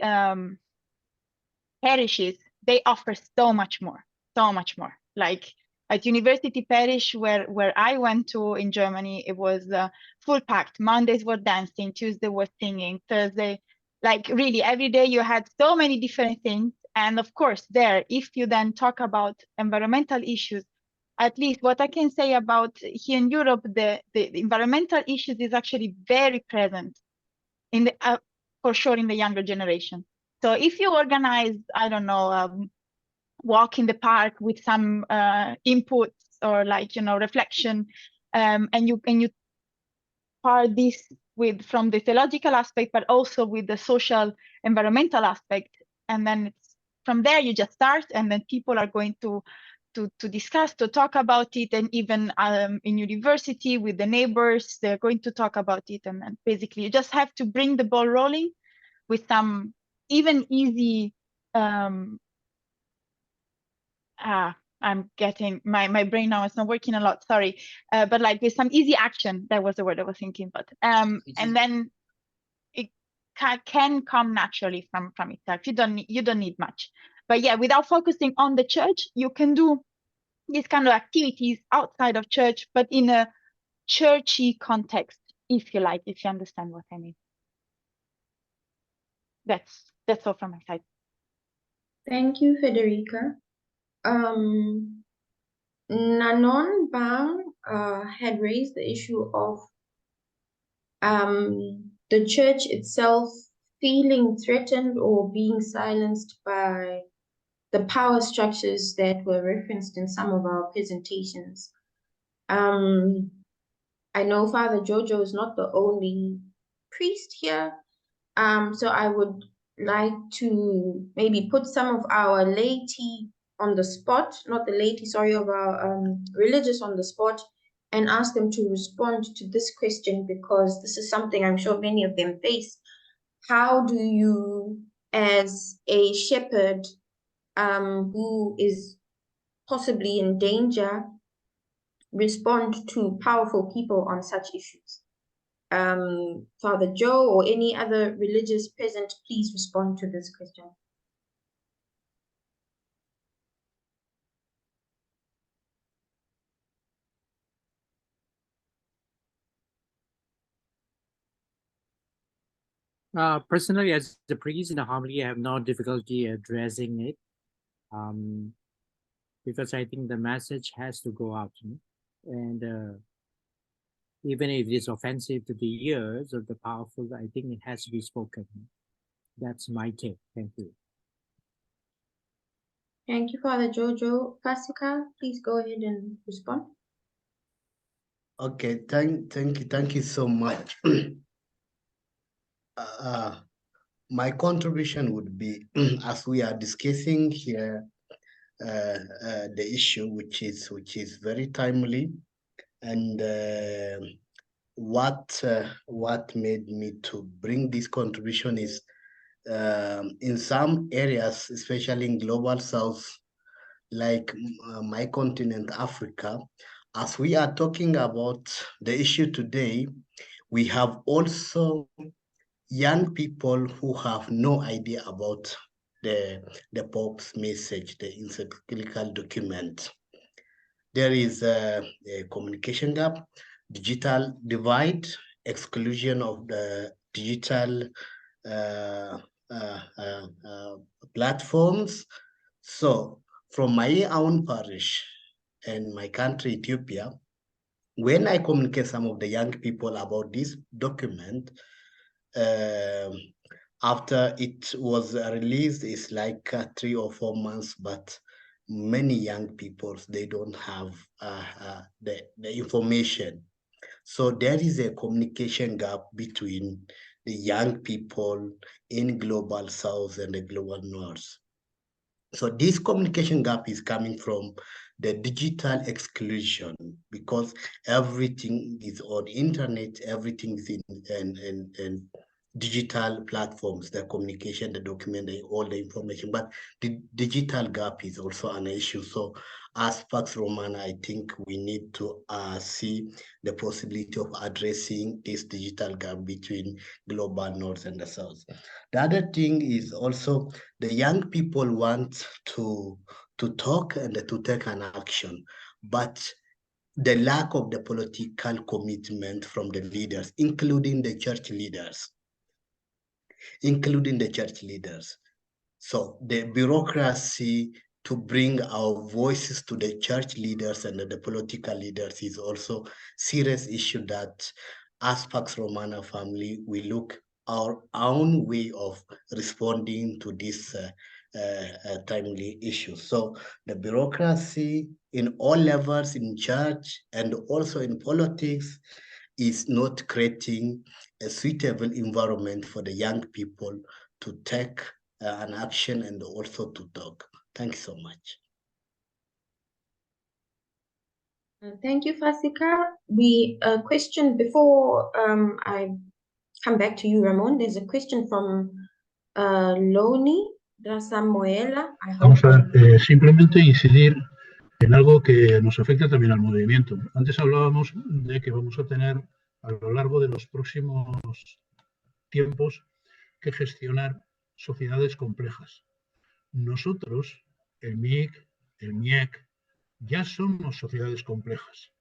parishes, they offer so much more. Like at University Parish, where I went to in Germany, it was full packed. Mondays were dancing, Tuesday was singing, Thursday, like really every day you had so many different things. And of course there, if you then talk about environmental issues, at least what I can say about here in Europe, the environmental issues is actually very present in the for sure in the younger generation. So if you organize, I don't know, walk in the park with some inputs or like, you know, reflection, and you part this from the theological aspect, but also with the social environmental aspect, and then from there you just start, and then people are going to discuss, to talk about it, and even in university with the neighbors, they're going to talk about it, and then basically you just have to bring the ball rolling with some even easy I'm getting my brain now is not working a lot, sorry. But like with some easy action, that was the word I was thinking about. And then it can come naturally from itself. You don't need much. But yeah, without focusing on the church, you can do these kind of activities outside of church, but in a churchy context, if you like, if you understand what I mean. That's all from my side. Thank you, Federica. Nanon Bang had raised the issue of the church itself feeling threatened or being silenced by the power structures that were referenced in some of our presentations. I know Father Jojo is not the only priest here, so I would like to maybe put some of our laity on the spot, not the laity, sorry, of our religious on the spot, and ask them to respond to this question, because this is something I'm sure many of them face. How do you, as a shepherd who is possibly in danger, respond to powerful people on such issues? Father Joe or any other religious present, please respond to this question. Personally, as a priest in a homily, I have no difficulty addressing it, because I think the message has to go out, and even if it is offensive to the ears of the powerful, I think it has to be spoken. That's my take. Thank you. Thank you, Father Jojo. Pasika, please go ahead and respond. Okay, thank you so much. My contribution would be, as we are discussing here, the issue which is very timely, and what made me to bring this contribution is, in some areas, especially in global south, like my continent, Africa, as we are talking about the issue today, we have also young people who have no idea about the Pope's message, the encyclical document. There is a communication gap, digital divide, exclusion of the digital platforms. So from my own parish and my country, Ethiopia, when I communicate some of the young people about this document, after it was released, it's like 3 or 4 months, but many young people, they don't have the information. So there is a communication gap between the young people in global south and the global north. So this communication gap is coming from the digital exclusion, because everything is on internet, everything is in digital platforms, the communication, the document, all the information, but the digital gap is also an issue. So as Pax Romana, I think we need to see the possibility of addressing this digital gap between global north and the south. The other thing is also the young people want to talk and to take an action, but the lack of the political commitment from the leaders, including the church leaders. So the bureaucracy to bring our voices to the church leaders and the political leaders is also a serious issue that, as Pax Romana family, we look our own way of responding to this timely issue. So the bureaucracy in all levels in church and also in politics is not creating a suitable environment for the young people to take an action and also to talk. Thank you so much. Thank you, Fasika. A question before I come back to you, Ramón. There's a question from Loni da Samuela. Vamos a simplemente incidir en algo que nos afecta también al movimiento. Antes hablábamos de que vamos a tener a lo largo de los próximos tiempos que gestionar sociedades complejas. Nosotros, el MIC, el MIEC, ya somos sociedades complejas.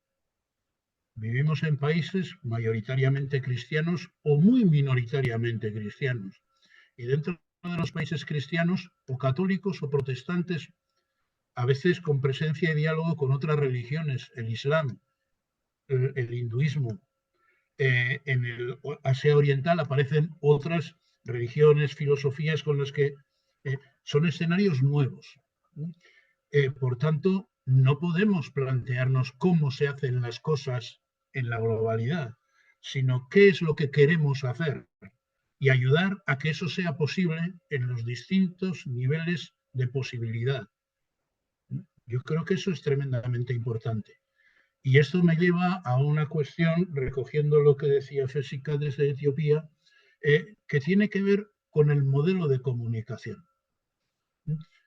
Vivimos en países mayoritariamente cristianos o muy minoritariamente cristianos. Y dentro de los países cristianos, o católicos o protestantes, a veces con presencia y diálogo con otras religiones, el Islam, el hinduismo. En el Asia Oriental aparecen otras religiones, filosofías con las que son escenarios nuevos. Por tanto, no podemos plantearnos cómo se hacen las cosas en la globalidad, sino qué es lo que queremos hacer y ayudar a que eso sea posible en los distintos niveles de posibilidad. Yo creo que eso es tremendamente importante. Y esto me lleva a una cuestión, recogiendo lo que decía Jessica desde Etiopía, que tiene que ver con el modelo de comunicación.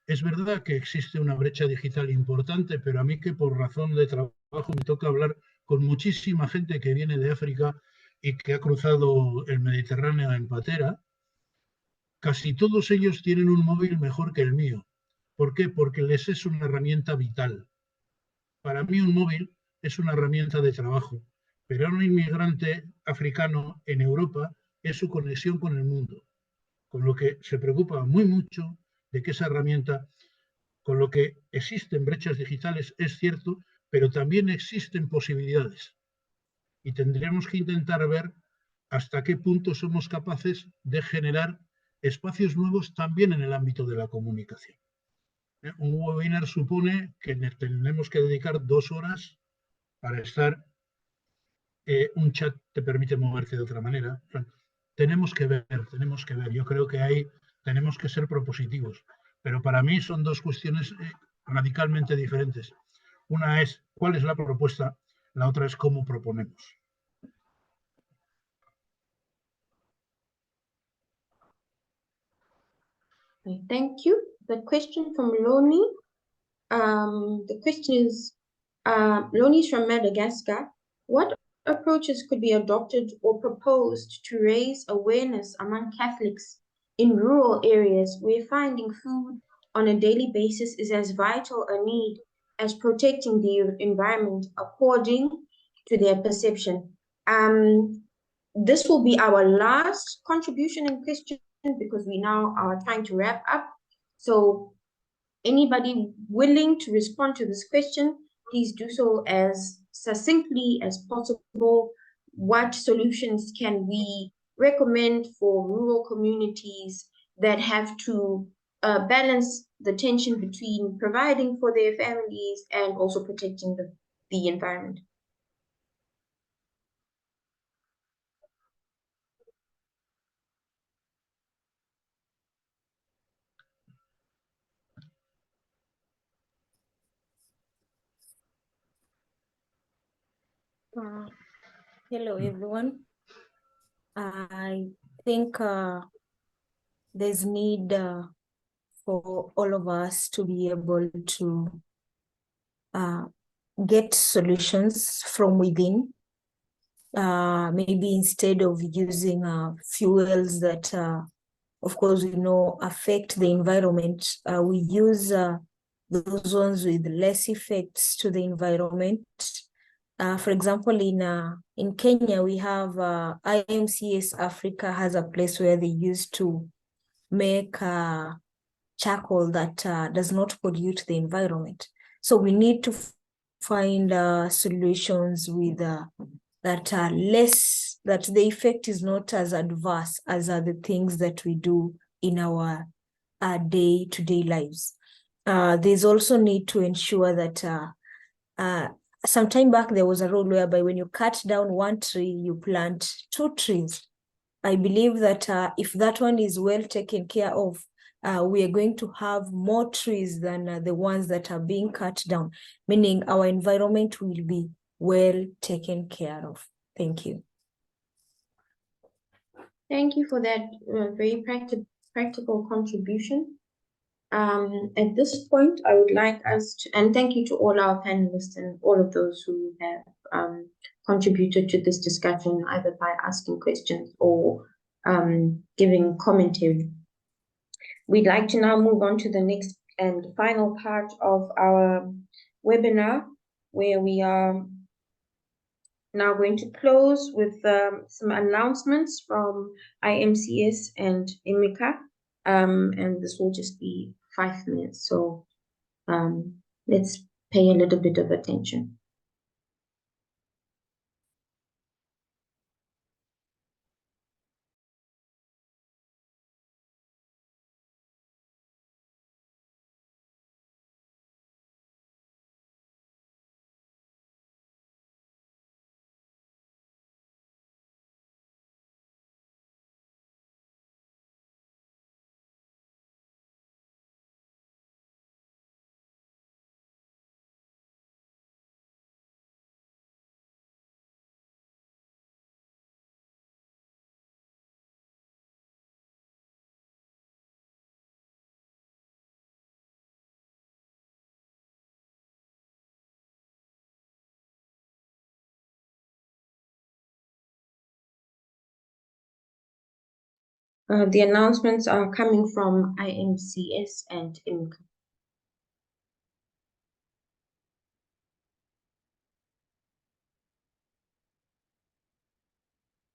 Es verdad que existe una brecha digital importante, pero a mí que por razón de trabajo me toca hablar con muchísima gente que viene de África y que ha cruzado el Mediterráneo en patera, casi todos ellos tienen un móvil mejor que el mío. ¿Por qué? Porque les es una herramienta vital. Para mí un móvil es una herramienta de trabajo, pero a un inmigrante africano en Europa es su conexión con el mundo, con lo que se preocupa muy mucho de que esa herramienta, con lo que existen brechas digitales, es cierto, pero también existen posibilidades. Y tendríamos que intentar ver hasta qué punto somos capaces de generar espacios nuevos también en el ámbito de la comunicación. Un webinar supone que tenemos que dedicar 2 horas para estar. Un chat te permite moverte de otra manera. Tenemos que ver. Yo creo que ahí tenemos que ser propositivos. Pero para mí son dos cuestiones radicalmente diferentes. Una es cuál es la propuesta, la otra es cómo proponemos. Thank you. The question from Loni. The question is, Loni is from Madagascar. What approaches could be adopted or proposed to raise awareness among Catholics in rural areas where finding food on a daily basis is as vital a need as protecting the environment according to their perception? This will be our last contribution in question because we now are trying to wrap up. So anybody willing to respond to this question, please do so as succinctly as possible. What solutions can we recommend for rural communities that have to balance the tension between providing for their families and also protecting the environment? Hello, everyone. I think there's need for all of us to be able to get solutions from within. Maybe instead of using fuels that, of course, we know affect the environment, we use those ones with less effects to the environment. For example, in Kenya, we have IMCS Africa has a place where they used to make charcoal that does not pollute the environment. So we need to find solutions with that are less, that the effect is not as adverse as are the things that we do in our day-to-day lives. There's also need to ensure that some time back, there was a rule whereby when you cut down one tree, you plant 2 trees. I believe that if that one is well taken care of, we are going to have more trees than the ones that are being cut down, meaning our environment will be well taken care of. Thank you. Thank you for that very practical contribution. At this point, I would like us to, and thank you to all our panelists and all of those who have contributed to this discussion, either by asking questions or giving commentary. We'd like to now move on to the next and final part of our webinar, where we are now going to close with some announcements from IMCS and ICMICA, and this will just be 5 minutes, so let's pay a little bit of attention. The announcements are coming from IMCS and ICMICA.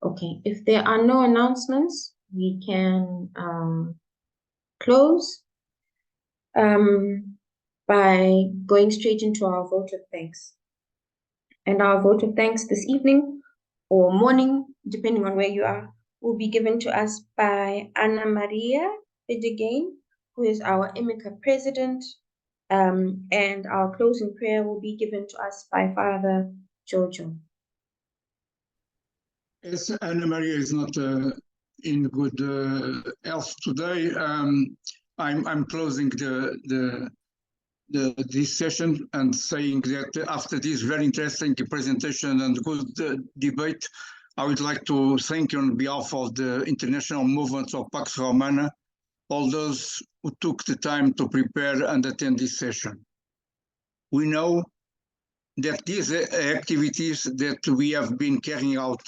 Okay, if there are no announcements, we can close by going straight into our vote of thanks. And our vote of thanks this evening or morning, depending on where you are, will be given to us by Ana Maria Bidegain, who is our ICMICA president, and our closing prayer will be given to us by Father Jojo. Yes, Ana Maria is not in good health today. I'm closing this session and saying that after this very interesting presentation and good debate, I would like to thank you on behalf of the international movement of Pax Romana, all those who took the time to prepare and attend this session. We know that these activities that we have been carrying out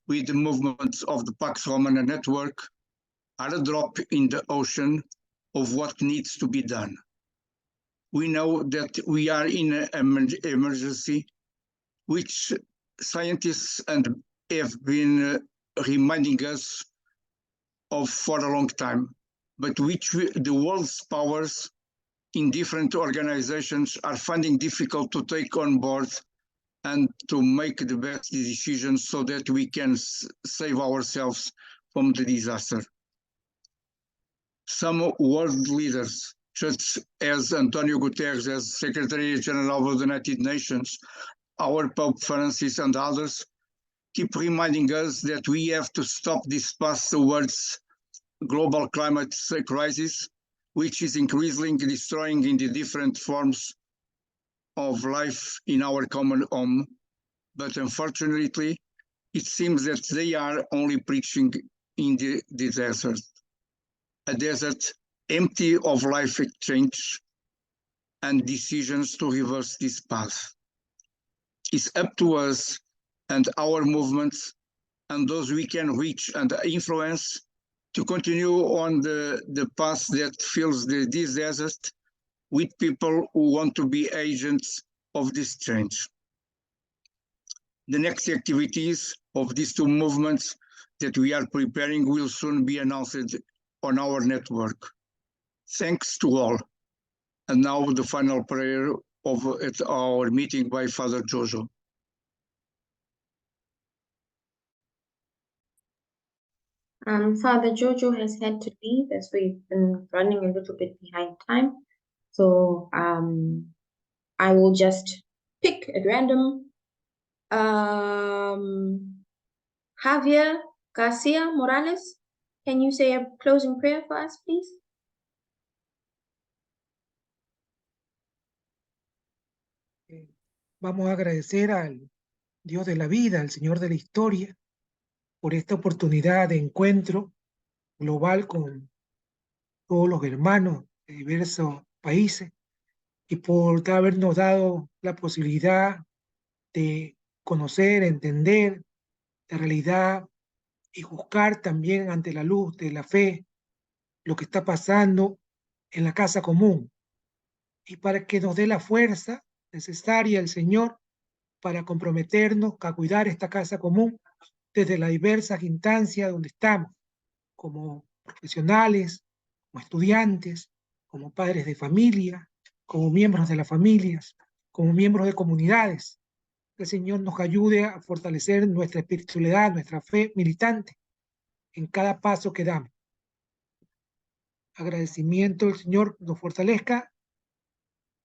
with the movements of the Pax Romana network are a drop in the ocean of what needs to be done. We know that we are in an emergency, which scientists have been reminding us of for a long time, but which the world's powers in different organizations are finding difficult to take on board and to make the best decisions so that we can save ourselves from the disaster. Some world leaders, such as Antonio Guterres as Secretary General of the United Nations, our Pope Francis and others, keep reminding us that we have to stop this path towards global climate crisis, which is increasingly destroying in the different forms of life in our common home. But unfortunately, it seems that they are only preaching in the desert, a desert empty of life exchange and decisions to reverse this path. It's up to us and our movements and those we can reach and influence to continue on the path that fills this desert with people who want to be agents of this change. The next activities of these two movements that we are preparing will soon be announced on our network. Thanks to all. And now the final prayer at our meeting by Father Jojo. Father Jojo has had to leave as we've been running a little bit behind time. So I will just pick at random. Javier Garcia Morales, can you say a closing prayer for us, please? Vamos a agradecer al Dios de la vida, al Señor de la historia, por esta oportunidad de encuentro global con todos los hermanos de diversos países y por habernos dado la posibilidad de conocer, entender la realidad y juzgar también ante la luz de la fe lo que está pasando en la casa común, y para que nos dé la fuerza necesaria el Señor para comprometernos a cuidar esta casa común desde las diversas instancias donde estamos, como profesionales, como estudiantes, como padres de familia, como miembros de las familias, como miembros de comunidades. Que el Señor nos ayude a fortalecer nuestra espiritualidad, nuestra fe militante en cada paso que damos. Agradecimiento, el Señor nos fortalezca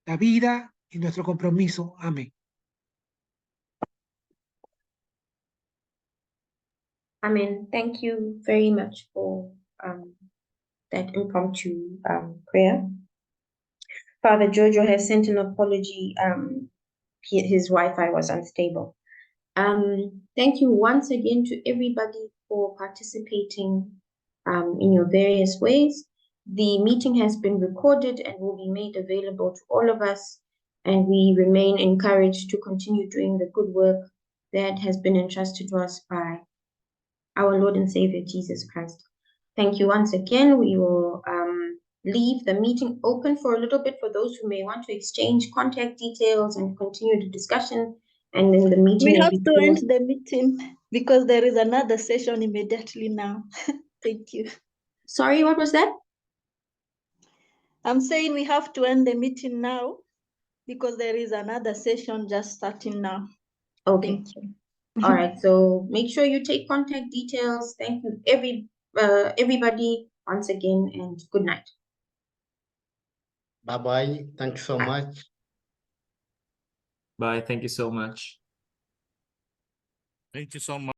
la vida y nuestro compromiso. Amén. Amen. Thank you very much for that impromptu prayer. Father Jojo has sent an apology. His Wi-Fi was unstable. Thank you once again to everybody for participating in your various ways. The meeting has been recorded and will be made available to all of us, and we remain encouraged to continue doing the good work that has been entrusted to us by our Lord and Savior Jesus Christ. Thank you once again. We will leave the meeting open for a little bit for those who may want to exchange contact details and continue the discussion. And then the meeting We will have be to end closed. the meeting because there is another session immediately now. Thank you. Sorry, what was that? I'm saying we have to end the meeting now because there is another session just starting now. Okay. Thank you. All right. So make sure you take contact details. Thank you, everybody, once again, and good night. Bye-bye. Thank you so much. Bye. Thank you so much. Thank you so much.